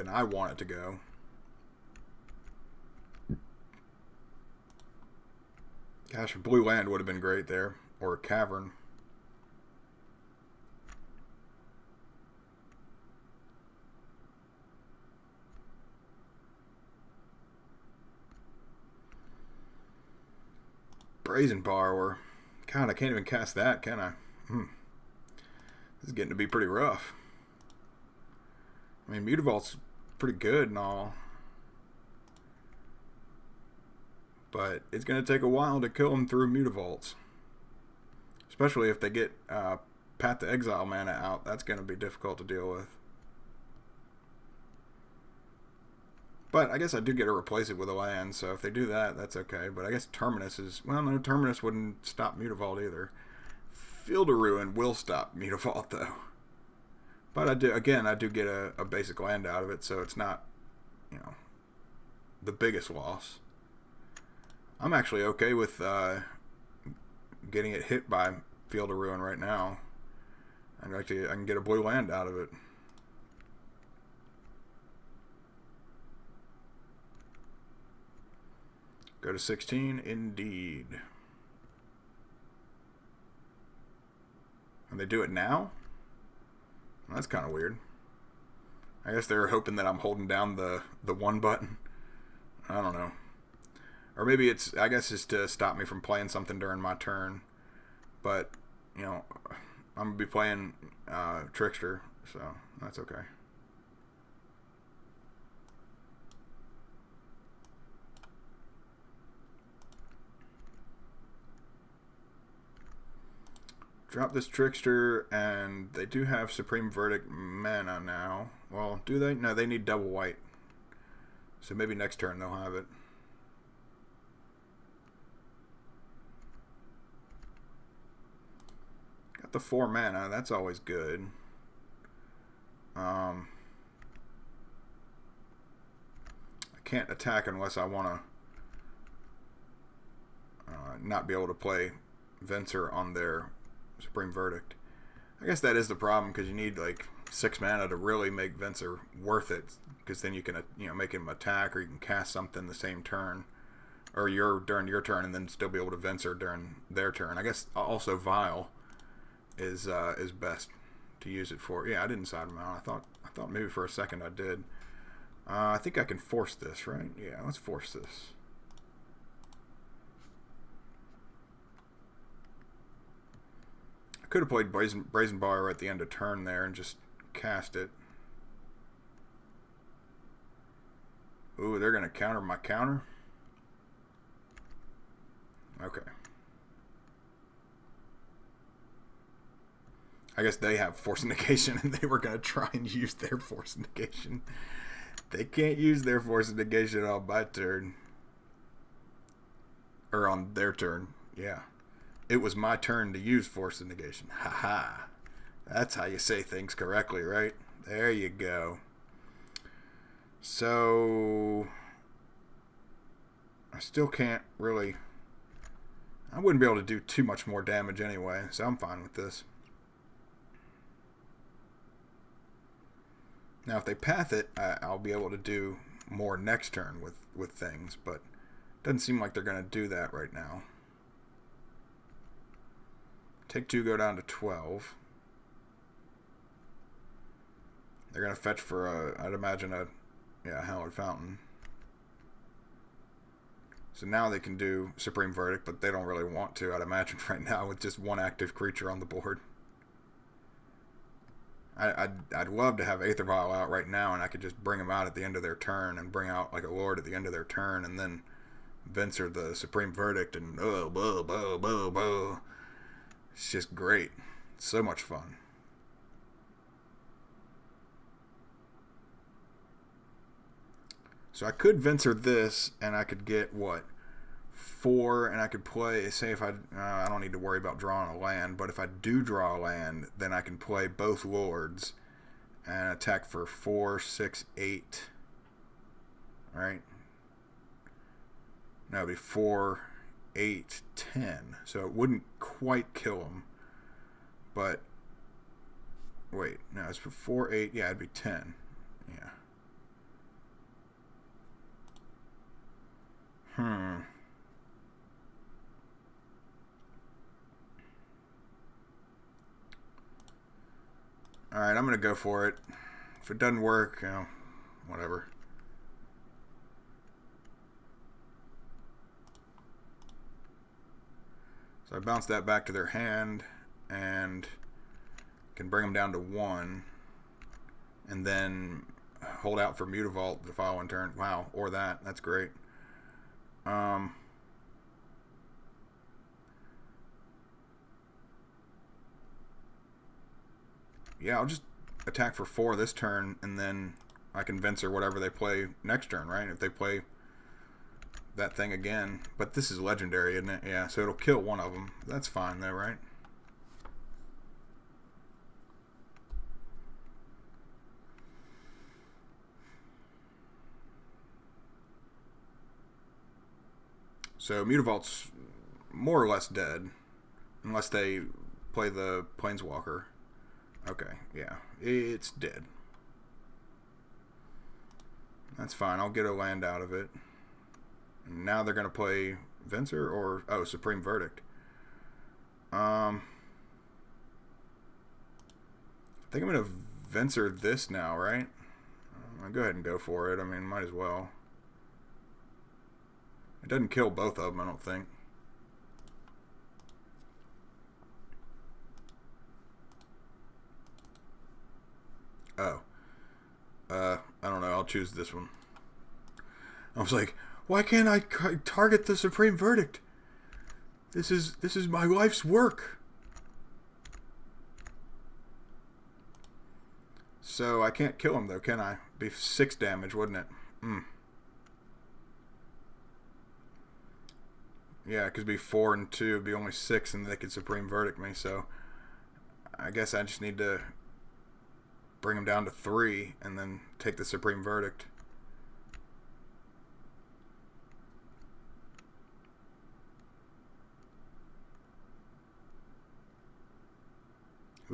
I want it to go. Gosh, a blue land would have been great there. Or a cavern. Brazen Borrower. God, I can't even cast that, can I? This is getting to be pretty rough. I mean, Mutavault's pretty good and all. But it's going to take a while to kill them through Mutavaults. Especially if they get Path to Exile mana out. That's going to be difficult to deal with. But I guess I do get to replace it with a land, so if they do that, that's okay. But I guess Terminus is... Well, no, Terminus wouldn't stop Mutavault either. Field of Ruin will stop Mutavault, though. But I do get a basic land out of it, so it's not, the biggest loss. I'm actually okay with getting it hit by Field of Ruin right now. I can get a blue land out of it. Go to 16, indeed. And they do it now? Well, that's kind of weird. I guess they're hoping that I'm holding down the one button. I don't know. Or maybe it's to stop me from playing something during my turn. But, I'm going to be playing Trickster, so that's okay. Drop this Trickster, and they do have Supreme Verdict mana now. Well, do they? No, they need double white. So maybe next turn they'll have it. Got the 4 mana. That's always good. I can't attack unless I want to not be able to play Venser on their Supreme Verdict. I guess that is the problem, because you need like 6 mana to really make Venser worth it, because then you can make him attack, or you can cast something the same turn, or during your turn, and then still be able to Venser during their turn. I guess also Vile is best to use it for. Yeah, I didn't side him out. I thought maybe for a second I did. I think I can force this, right? Yeah, let's force this. Could have played Brazen Borrower at the end of turn there and just cast it. Ooh, they're going to counter my counter? Okay. I guess they have Force Negation, and they were going to try and use their Force Negation. They can't use their Force Negation on my turn. Or on their turn, yeah. It was my turn to use Force Negation. Haha. That's how you say things correctly, right? There you go. So I still can't really... I wouldn't be able to do too much more damage anyway, so I'm fine with this. Now if they path it, I'll be able to do more next turn with things, but it doesn't seem like they're going to do that right now. Take 2, go down to 12. They're going to fetch for, I'd imagine, Hallowed Fountain. So now they can do Supreme Verdict, but they don't really want to, I'd imagine, right now, with just one active creature on the board. I'd love to have Aether Vial out right now, and I could just bring them out at the end of their turn, and bring out like a Lord at the end of their turn, and then Venser the Supreme Verdict, and it's just great. It's so much fun. So I could Venser this, and I could get, 4, and I could play, say if I don't need to worry about drawing a land, but if I do draw a land, then I can play both Lords, and attack for 4, 6, 8. Right? No, it'd be 4, 8, 10. So it wouldn't quite kill him. But, wait, no, it's for 4, 8. Yeah, it'd be 10. Yeah. Alright, I'm going to go for it. If it doesn't work, you know, whatever. So I bounce that back to their hand and can bring them down to 1. And then hold out for Mutavault the following turn. Wow, or that. That's great. I'll just attack for 4 this turn, and then I can Venser whatever they play next turn, right? If they play that thing again. But this is legendary, isn't it? Yeah, so it'll kill one of them. That's fine, though, right? So Mutavault's more or less dead, unless they play the Planeswalker. Okay, yeah, it's dead. That's fine. I'll get a land out of it. And now they're going to play Venser or... Oh, Supreme Verdict. I think I'm going to Venser this now, right? I'll go ahead and go for it. I mean, might as well. It doesn't kill both of them, I don't think. Oh. I don't know. I'll choose this one. I was like, why can't I target the Supreme Verdict? This is my life's work. So I can't kill him though, can I? Be 6 damage, wouldn't it? Yeah, because it'd be 4 and 2, it'd be only 6, and they could Supreme Verdict me. So I guess I just need to bring him down to 3 and then take the Supreme Verdict.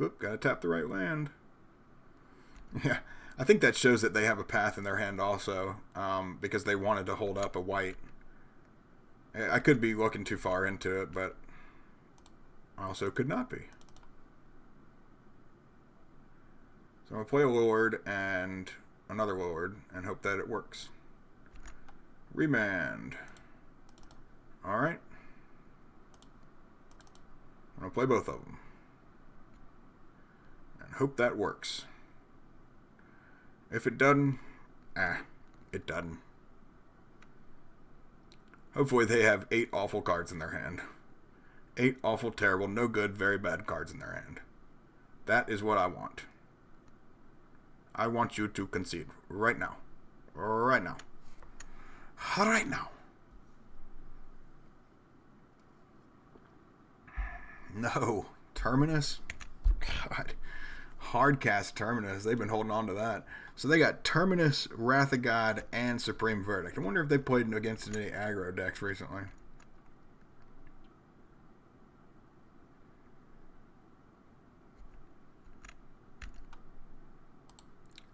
Oop, gotta tap the right land. Yeah, I think that shows that they have a path in their hand also, because they wanted to hold up a white. I could be looking too far into it, but I also could not be. So I'm going to play a Lord and another Lord and hope that it works. Remand. Alright. I'm going to play both of them. And hope that works. If it doesn't, it doesn't. Hopefully they have 8 awful cards in their hand. 8 awful, terrible, no good, very bad cards in their hand. That is what I want. I want you to concede right now. Right now. Right now. No. Terminus? God. Hardcast Terminus. They've been holding on to that. So they got Terminus, Wrath of God, and Supreme Verdict. I wonder if they played against any aggro decks recently.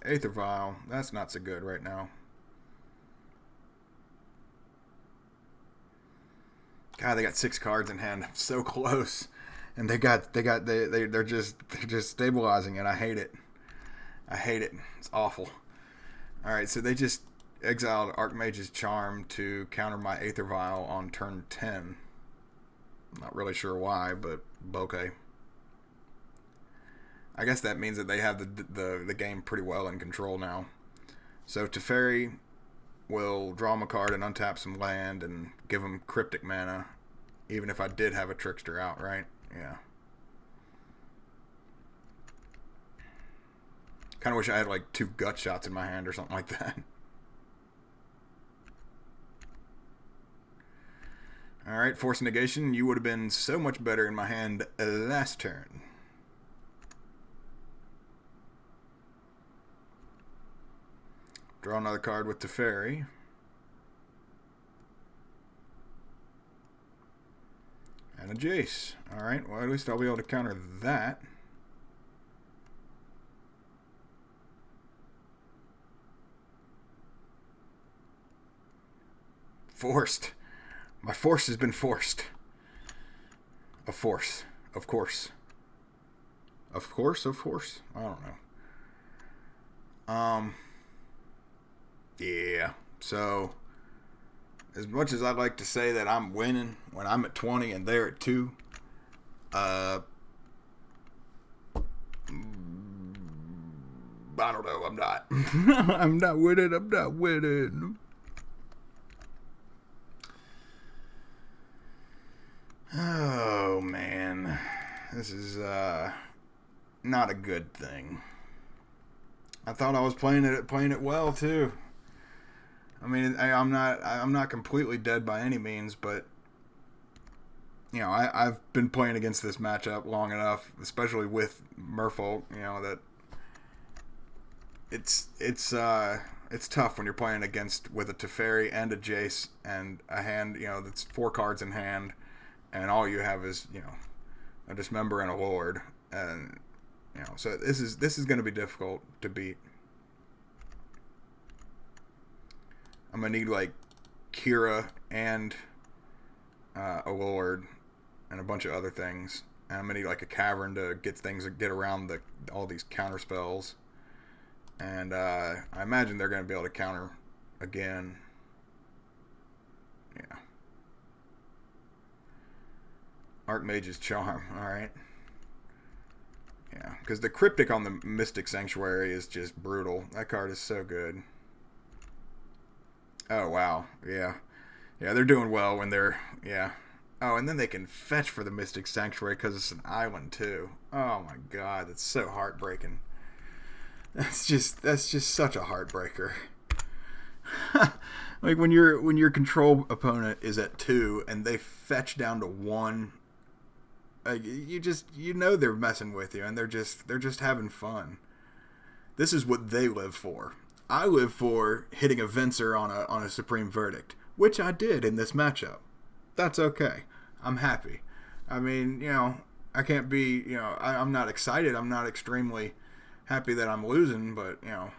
Aether Vial. That's not so good right now. God, they got 6 cards in hand. So close. And they're just stabilizing it. I hate it. I hate it. It's awful. Alright, so they just exiled Archmage's Charm to counter my Aether Vial on turn 10. Not really sure why, but okay. I guess that means that they have the game pretty well in control now. So Teferi will draw him a card and untap some land and give him Cryptic mana, even if I did have a Trickster out, right? Yeah. Kind of wish I had like 2 gut shots in my hand or something like that. Alright, Force Negation. You would have been so much better in my hand last turn. Draw another card with Teferi. And a Jace. Alright, well at least I'll be able to counter that. Forced. My force has been forced. A force. Of course. Of course, of course. I don't know. Yeah. So, as much as I'd like to say that I'm winning when I'm at 20 and they're at 2, I don't know. I'm not. I'm not winning. I'm not winning. Oh, man. This is not a good thing. I thought I was playing it well too. I mean, I'm not completely dead by any means, but you know, I've been playing against this matchup long enough, especially with Merfolk. You know that it's tough when you're playing against with a Teferi and a Jace and a hand. You know, that's 4 cards in hand, and all you have is, you know, a Dismember and a Lord, and you know, so this is going to be difficult to beat. I'm gonna need like Kira and a Lord and a bunch of other things, and I'm gonna need like a Cavern to get around all these counter spells, and I imagine they're gonna be able to counter again. Yeah. Archmage's Charm. All right. Yeah, because the Cryptic on the Mystic Sanctuary is just brutal. That card is so good. Oh, wow. Yeah. Yeah, they're doing well when they're... Yeah. Oh, and then they can fetch for the Mystic Sanctuary because it's an island, too. Oh, my God. That's so heartbreaking. That's just such a heartbreaker. Like, when your control opponent is at 2 and they fetch down to 1... you know they're messing with you, and they're just having fun. This is what they live for. I live for hitting a Venser on a Supreme Verdict, which I did in this matchup. That's okay. I'm happy. I mean, you know, I can't be, you know, I'm not excited. I'm not extremely happy that I'm losing, but, you know,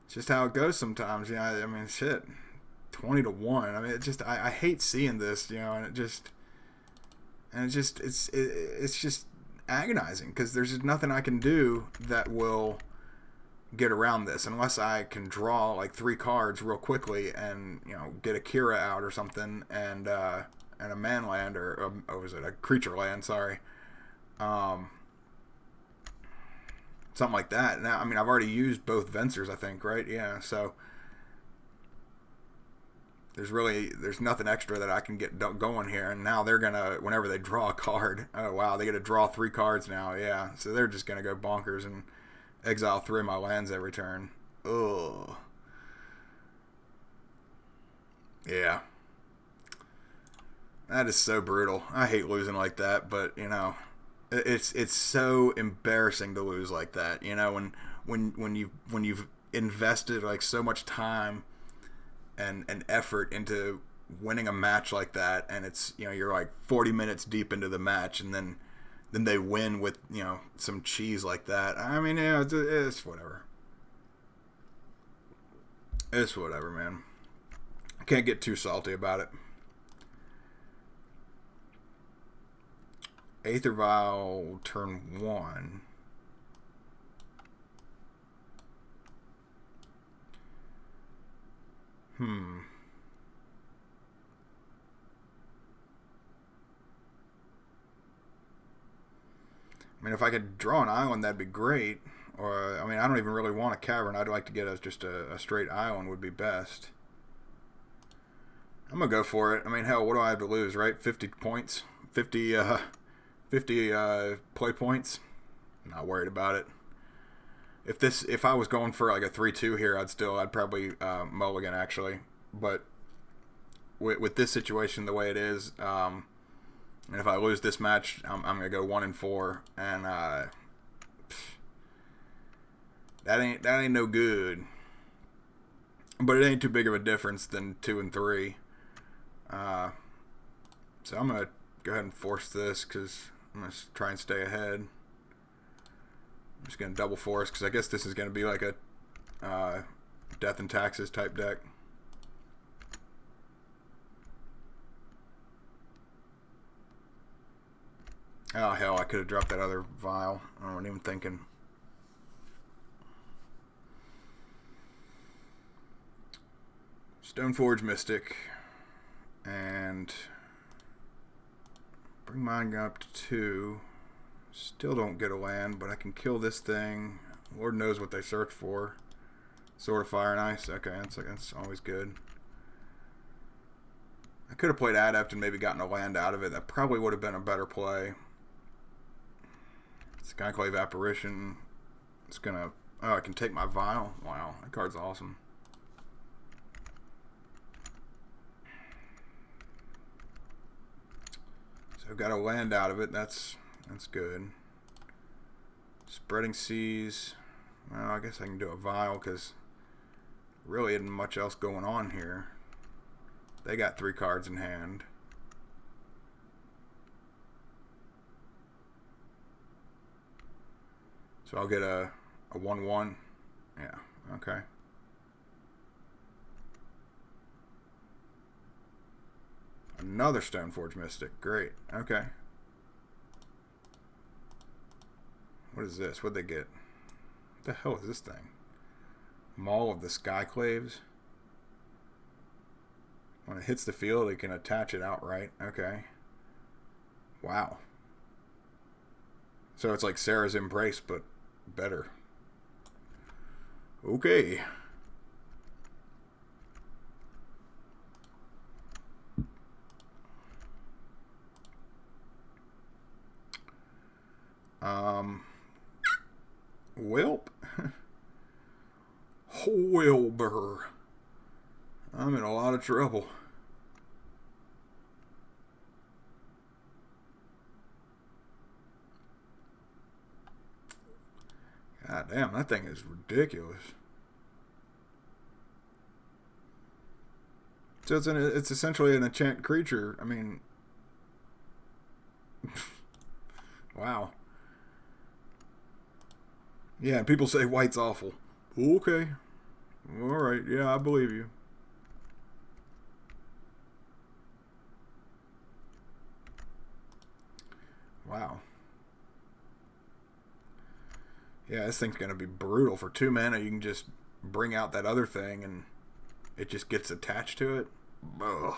it's just how it goes sometimes. You know, I mean, shit, 20-1. I mean, it just, I hate seeing this, you know, and it's just agonizing because there's just nothing I can do that will get around this unless I can draw like 3 cards real quickly and, you know, get a Kira out or something and a man land or was it a creature land? Sorry, something like that. Now, I mean, I've already used both Vensers, I think, right? Yeah, so there's nothing extra that I can get going here, and now they're gonna, whenever they draw a card, oh wow, they get to draw 3 cards now. Yeah, so they're just gonna go bonkers and exile 3 of my lands every turn. Ugh. Yeah. That is so brutal. I hate losing like that, but you know, it's so embarrassing to lose like that. You know, when you've invested like so much time and effort into winning a match like that, and it's, you know, you're like 40 minutes deep into the match, and then they win with, you know, some cheese like that. I mean, yeah, it's whatever. It's whatever, man. I can't get too salty about it. Aether Vial turn 1. I mean, if I could draw an island, that'd be great. Or, I mean, I don't even really want a Cavern. I'd like to get just a straight island would be best. I'm going to go for it. I mean, hell, what do I have to lose, right? 50 points? 50 play points? I'm not worried about it. If I was going for like a 3-2 here, I'd probably mulligan, actually. But with this situation the way it is, and if I lose this match, I'm gonna go 1-4, and that ain't no good. But it ain't too big of a difference than 2 and 3. So I'm gonna go ahead and force this because I'm gonna try and stay ahead. I'm just gonna double force because I guess this is gonna be like a Death and Taxes type deck. Oh, hell, I could have dropped that other vial. I wasn't even thinking. Stoneforge Mystic. And bring mine up to 2. Still don't get a land, but I can kill this thing. Lord knows what they search for. Sword of Fire and Ice. Okay, that's always good. I could have played Adept and maybe gotten a land out of it. That probably would have been a better play. Skyclave Apparition. It's gonna... Oh, I can take my Vial. Wow, that card's awesome. So I've got a land out of it. That's good. Spreading Seas. Well, I guess I can do a Vial because really isn't much else going on here. They got 3 cards in hand. So I'll get a 1/1. Yeah, okay. Another Stoneforge Mystic. Great. Okay. What is this? What'd they get? What the hell is this thing? Maul of the Skyclaves. When it hits the field, it can attach it outright. Okay. Wow. So it's like Sarah's Embrace, but better. Okay. Welp. Wilbur. I'm in a lot of trouble. God damn, that thing is ridiculous. So it's essentially an enchant creature. I mean, wow. Yeah, and people say white's awful. Okay. Alright, yeah, I believe you. Wow. Yeah, this thing's going to be brutal. For 2 mana, you can just bring out that other thing and it just gets attached to it. Ugh.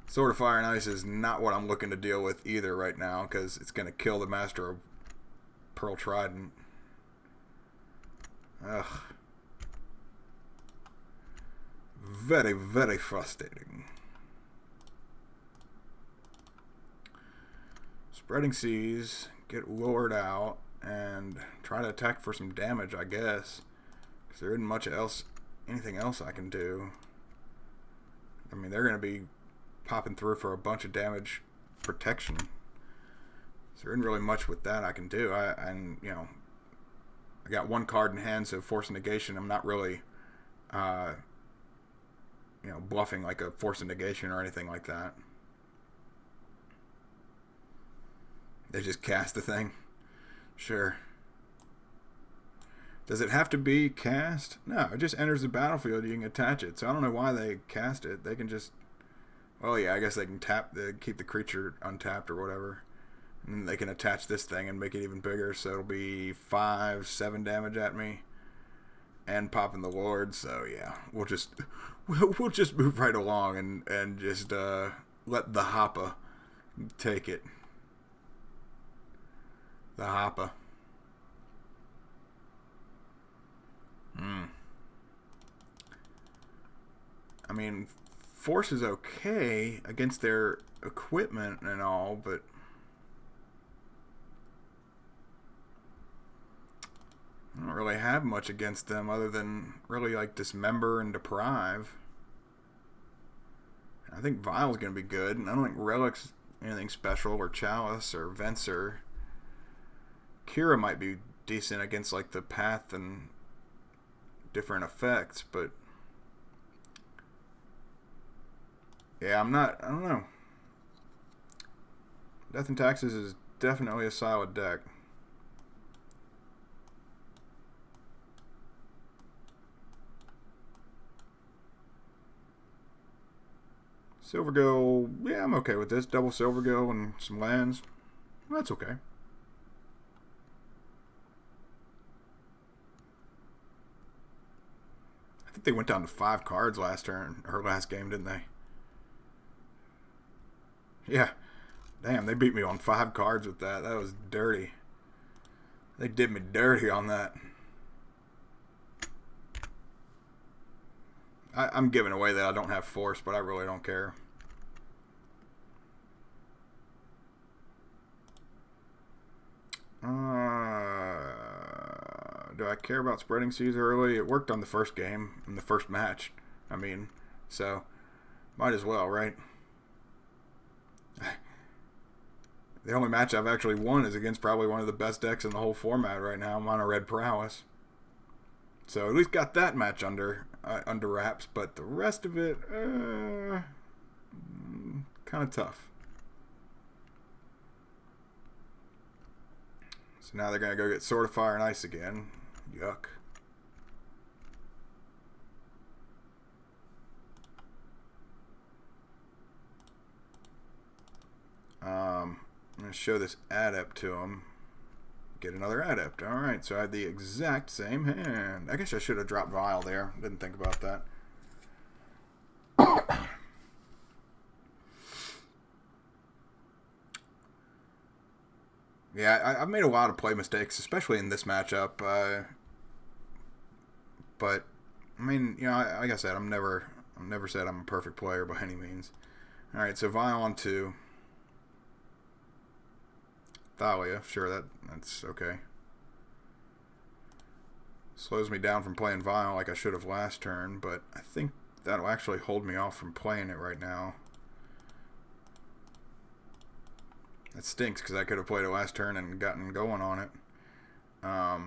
Sword of Fire and Ice is not what I'm looking to deal with either right now because it's going to kill the Master of Pearl Trident. Ugh. Very, very frustrating. Spreading Seas, get lured out, and try to attack for some damage, I guess. Because there isn't much else, anything else I can do. I mean, they're going to be popping through for a bunch of damage protection. So there isn't really much with that I can do. I got 1 card in hand, so Force Negation. I'm not really, bluffing like a Force Negation or anything like that. They just cast the thing. Sure. Does it have to be cast? No, it just enters the battlefield. You can attach it. So I don't know why they cast it. They can just... Well, yeah, I guess they can keep the creature untapped or whatever. And they can attach this thing and make it even bigger. So it'll be 5-7 damage at me. And popping the Lord. So yeah, we'll just move right along and just let the Hoppa take it. The Hoppa. I mean, Force is okay against their equipment and all, but I don't really have much against them other than really like Dismember and Deprive. I think Vial's going to be good, and I don't think Relic's anything special, or Chalice, or Venser. Kira might be decent against like the Path and different effects, but yeah, I don't know. Death and Taxes is definitely a solid deck. Silvergill, yeah, I'm okay with this. Double Silvergill and some lands. That's okay. I think they went down to 5 cards last turn, or last game, didn't they? Yeah. Damn, they beat me on 5 cards with that. That was dirty. They did me dirty on that. I'm giving away that I don't have force, but I really don't care. Do I care about spreading seas early? It worked on the first game, in the first match. I mean, so might as well, right? The only match I've actually won is against probably one of the best decks in the whole format right now, Mono Red Prowess. So at least got that match under wraps, but the rest of it, kind of tough. So now they're going to go get Sword of Fire and Ice again. Yuck. I'm going to show this adept to him. Get another adept. Alright, so I had the exact same hand. I guess I should have dropped Vial there. Didn't think about that. Yeah, I've made a lot of play mistakes, especially in this matchup. But I mean, you know, like I said, I've never said I'm a perfect player by any means. All right, so Vial on 2. Thalia, sure, that's okay. Slows me down from playing Vial like I should have last turn, but I think that'll actually hold me off from playing it right now. That stinks because I could have played it last turn and gotten going on it. I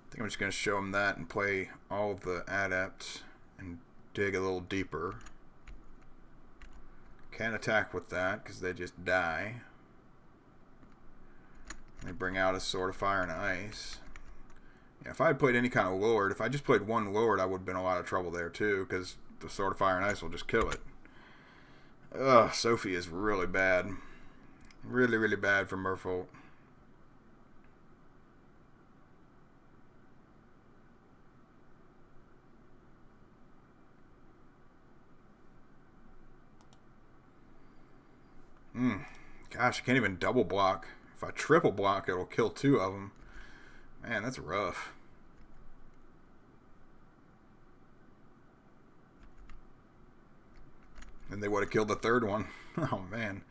think I'm just going to show him that and play all of the adepts and dig a little deeper. Can't attack with that because they just die. They bring out a Sword of Fire and Ice. Yeah, if I had played any kind of Lord, if I just played one Lord, I would have been in a lot of trouble there too, because the Sword of Fire and Ice will just kill it. Ugh, Sophie is really bad. Really, really bad for Merfolk. Gosh, I can't even double block. If I triple block, it'll kill 2 of them. Man, that's rough. And they would have killed the 3rd one. Oh, man.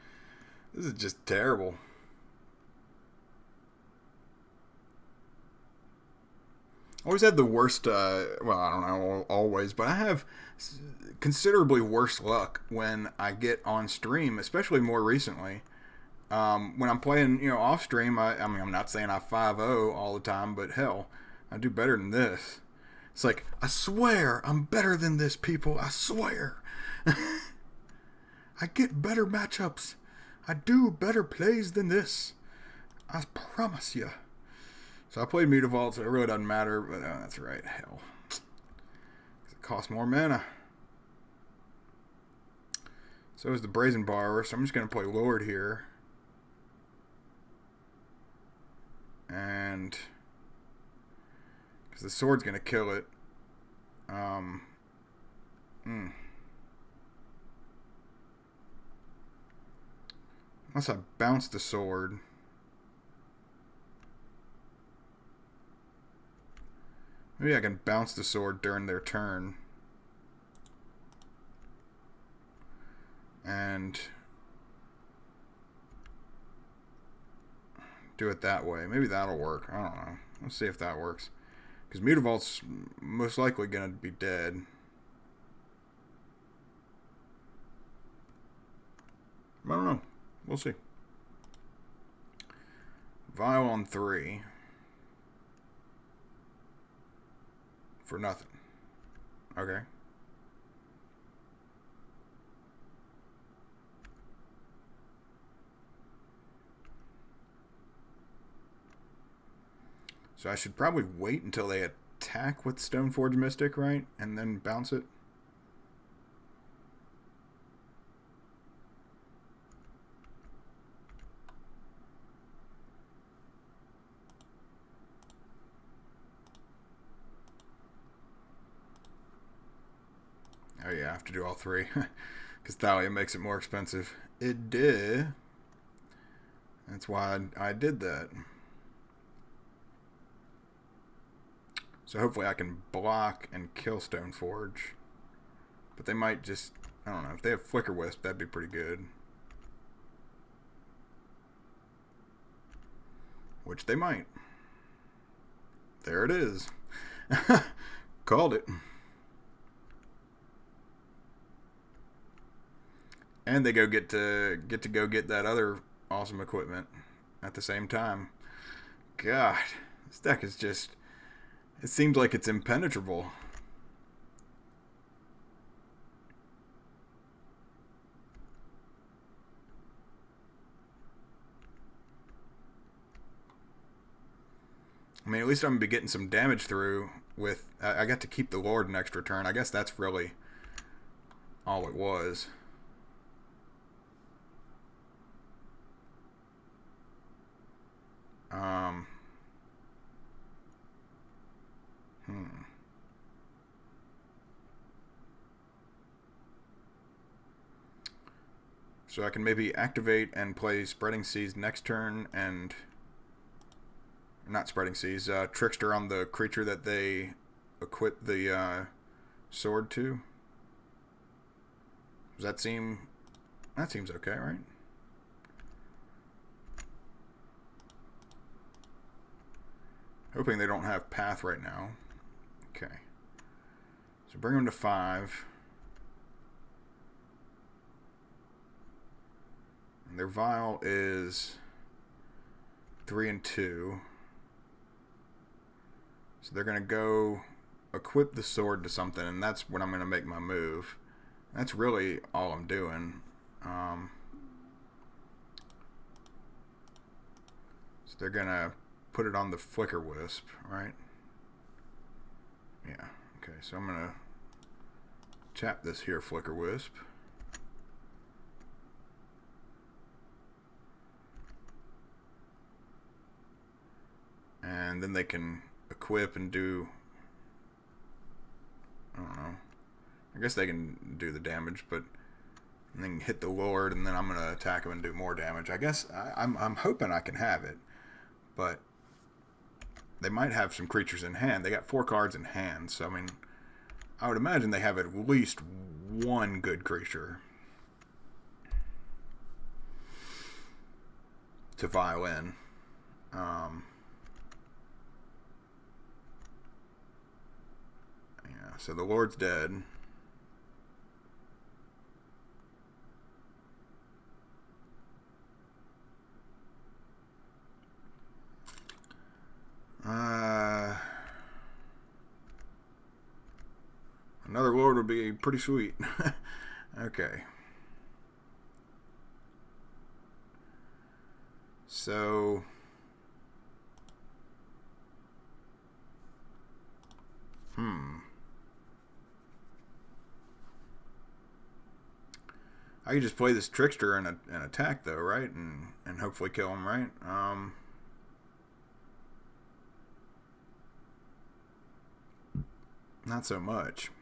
This is just terrible. Always had the worst, well, I don't know, always, but I have considerably worse luck when I get on stream, especially more recently. When I'm playing, you know, off stream, I mean, I'm not saying I 5-0 all the time, but hell, I do better than this. It's like, I swear I'm better than this, people. I swear. I get better matchups. I do better plays than this. I promise you. So I played Mutavault, so it really doesn't matter, but that's right, hell. It costs more mana. So is the Brazen Borrower, so I'm just going to play Lord here. And because the sword's going to kill it. Unless I bounce the sword. Maybe I can bounce the sword during their turn. And do it that way. Maybe that'll work. I don't know. Let's see if that works. Because Mutavault's most likely going to be dead. I don't know. We'll see. Vial on 3. For nothing. Okay. So I should probably wait until they attack with Stoneforge Mystic, right? And then bounce it? Oh yeah, I have to do all three. Because Thalia makes it more expensive. It did. That's why I did that. So hopefully I can block and kill Stoneforge. But they might just... I don't know. If they have Flicker Wisp, that'd be pretty good. Which they might. There it is. Called it. And they get to go get that other awesome equipment at the same time. God, this deck is just... It seems like it's impenetrable. I mean, at least I'm going to be getting some damage through with... I got to keep the Lord an extra turn. I guess that's really all it was. So I can maybe activate and play Spreading Seas next turn and... Not Spreading Seas, Trickster on the creature that they equip the sword to. Does that seem... That seems okay, right? Hoping they don't have Path right now. Okay. So bring them to 5. And their Vial is 3 and 2. So they're going to go equip the sword to something, and that's when I'm going to make my move. That's really all I'm doing. So they're going to put it on the Flicker Wisp, right? Yeah. Okay, so I'm going to tap this here Flicker Wisp. And then they can equip and do... I don't know. I guess they can do the damage, but... And then hit the Lord, and then I'm going to attack him and do more damage. I guess I'm hoping I can have it. But they might have some creatures in hand. They got 4 cards in hand, so I mean, I would imagine they have at least one good creature to vial in. Yeah, so the Lord's dead. Another Lord would be pretty sweet. Okay. So... I could just play this Trickster and attack, though, right? And hopefully kill him, right? Not so much.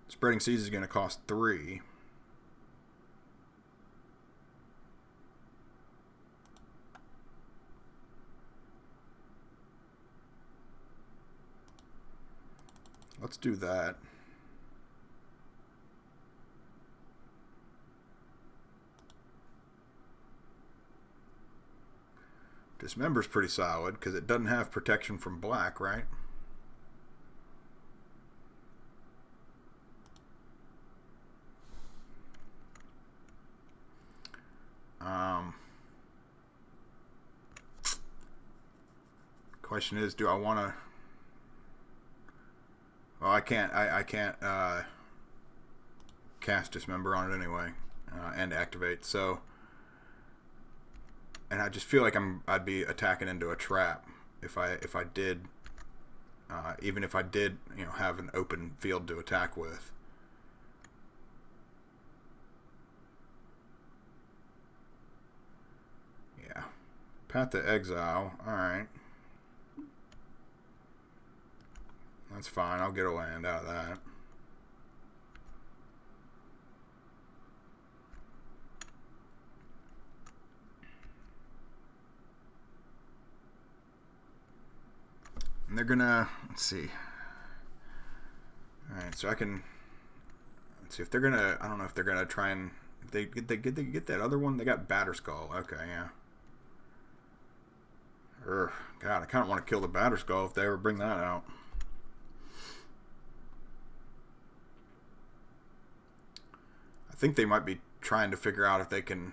Spreading Seas is going to cost 3. Let's do that. Dismember's pretty solid because it doesn't have protection from black, right? Question is, do I want to... Well, I can't cast Dismember on it anyway and activate, so... And I just feel like I'd be attacking into a trap if I did, even if I did, have an open field to attack with. Yeah, Path to Exile. All right, that's fine. I'll get a land out of that. And they're gonna, let's see. All right, so let's see if they're gonna. I don't know if they're gonna try and they get that other one. They got Batterskull. Okay, yeah. God, I kind of want to kill the Batterskull if they ever bring that out. I think they might be trying to figure out if they can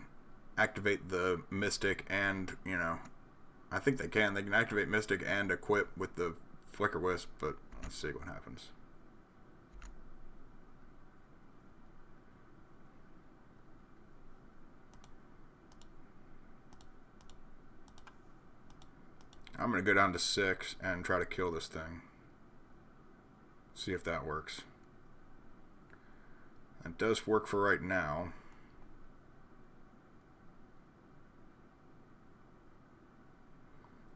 activate the Mystic and, I think they can. They can activate Mystic and equip with the Flicker Wisp, but let's see what happens. I'm going to go down to 6 and try to kill this thing. See if that works. It does work for right now.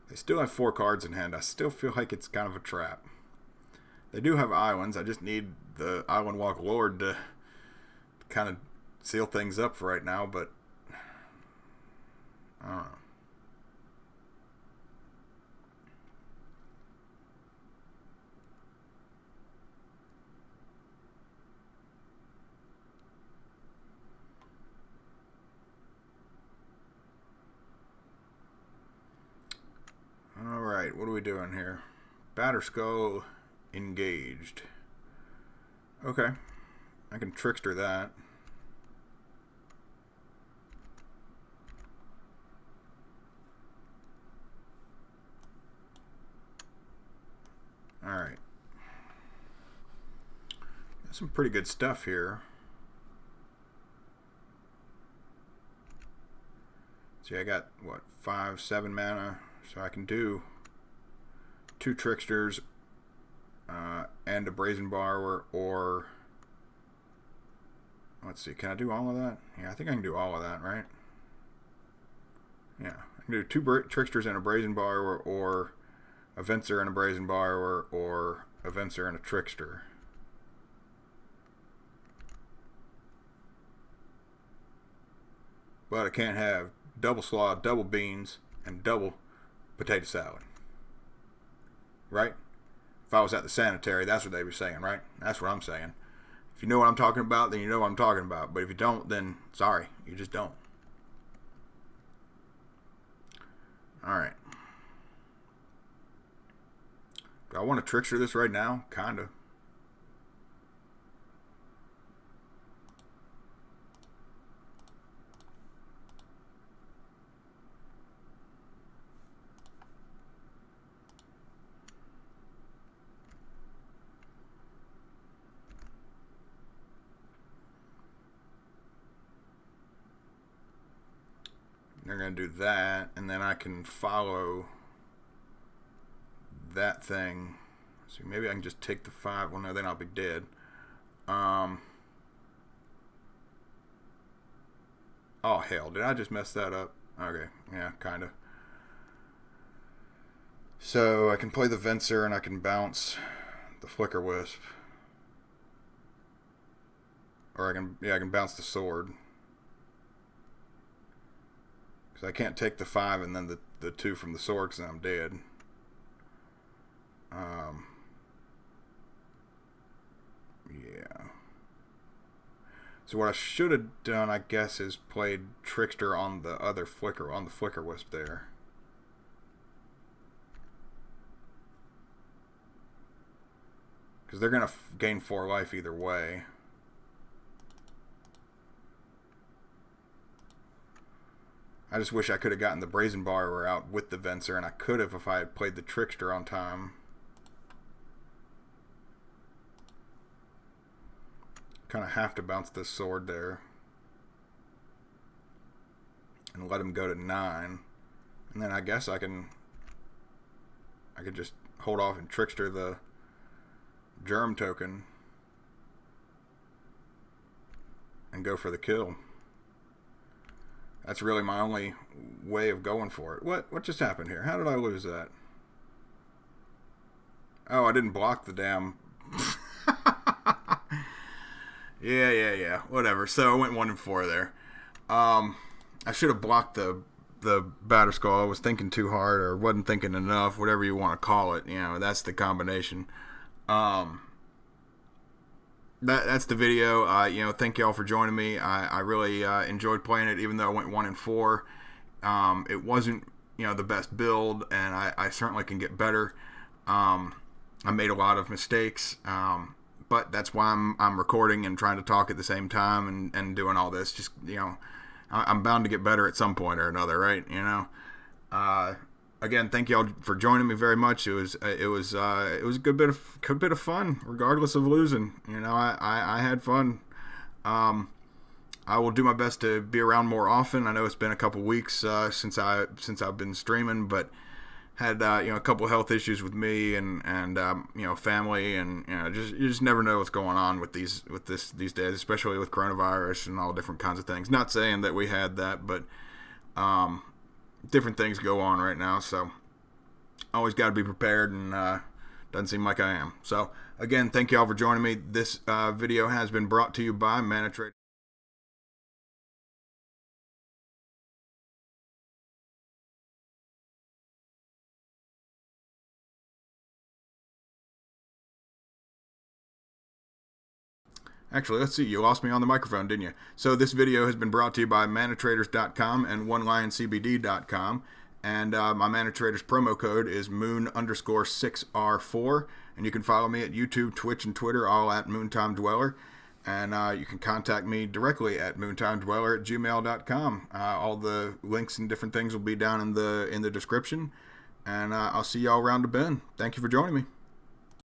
They still have 4 cards in hand. I still feel like it's kind of a trap. They do have islands. I just need the Island Walk Lord to kind of seal things up for right now, but I don't know. Alright, what are we doing here? Batterskull engaged. Okay. I can trickster that. Alright. That's some pretty good stuff here. See, I got, what, 5, 7 mana? So I can do 2 Tricksters and a Brazen Borrower, or let's see, can I do all of that? Yeah, I think I can do all of that, right? Yeah, I can do 2 Tricksters and a Brazen Borrower, or a Venser and a Brazen Borrower, or a Venser and a Trickster. But I can't have double slaw, double beans, and double potato salad. Right? If I was at the sanitary, that's what they were saying, right? That's what I'm saying. If you know what I'm talking about, then you know what I'm talking about. But if you don't, then sorry, you just don't. Alright. Do I want to trickster this right now? Kinda. They're going to do that, and then I can follow that thing. So maybe I can just take the 5. Well, no, then I'll be dead. Oh, hell. Did I just mess that up? Okay. Yeah, kind of. So I can play the Venser, and I can bounce the Flicker Wisp. Or I can bounce the sword. Because I can't take the 5 and then the 2 from the sword because I'm dead. Yeah. So what I should have done, I guess, is played Trickster on the other Flicker, on the Flicker Wisp there. Because they're going to gain 4 life either way. I just wish I could have gotten the Brazen Borrower out with the Venser, and I could have if I had played the Trickster on time. Kind of have to bounce this sword there. And let him go to 9. And then I guess I can I could just hold off and trickster the germ token and go for the kill. That's really my only way of going for it. What just happened here? How did I lose that? Oh, I didn't block the damn... Yeah. Whatever. So I went 1-4 there. I should have blocked the Batterskull. I was thinking too hard, or wasn't thinking enough, whatever you want to call it. You know, that's the combination. That's the video. You know, thank y'all for joining me. I really enjoyed playing it, even though I went 1-4. It wasn't, you know, the best build, and I certainly can get better. I made a lot of mistakes, but that's why I'm recording and trying to talk at the same time and doing all this. Just, you know, I'm bound to get better at some point or another, right? You know. Again, thank y'all for joining me very much. It was a good bit of fun, regardless of losing. You know, I had fun. I will do my best to be around more often. I know it's been a couple weeks since I've been streaming, but had you know, a couple of health issues with me and you know, family, and you know, you just never know what's going on with these days, especially with coronavirus and all different kinds of things. Not saying that we had that, but different things go on right now, so always got to be prepared, and doesn't seem like I am. So again, thank you all for joining me. This video has been brought to you by Mana Trader. Actually, let's see. You lost me on the microphone, didn't you? So this video has been brought to you by manatraders.com and onelioncbd.com. And my Mana Traders promo code is moon_6r4. And you can follow me at YouTube, Twitch, and Twitter, all at MoonTimeDweller. And you can contact me directly at moontimedweller@gmail.com. All the links and different things will be down in the description. And I'll see y'all around the bend. Thank you for joining me.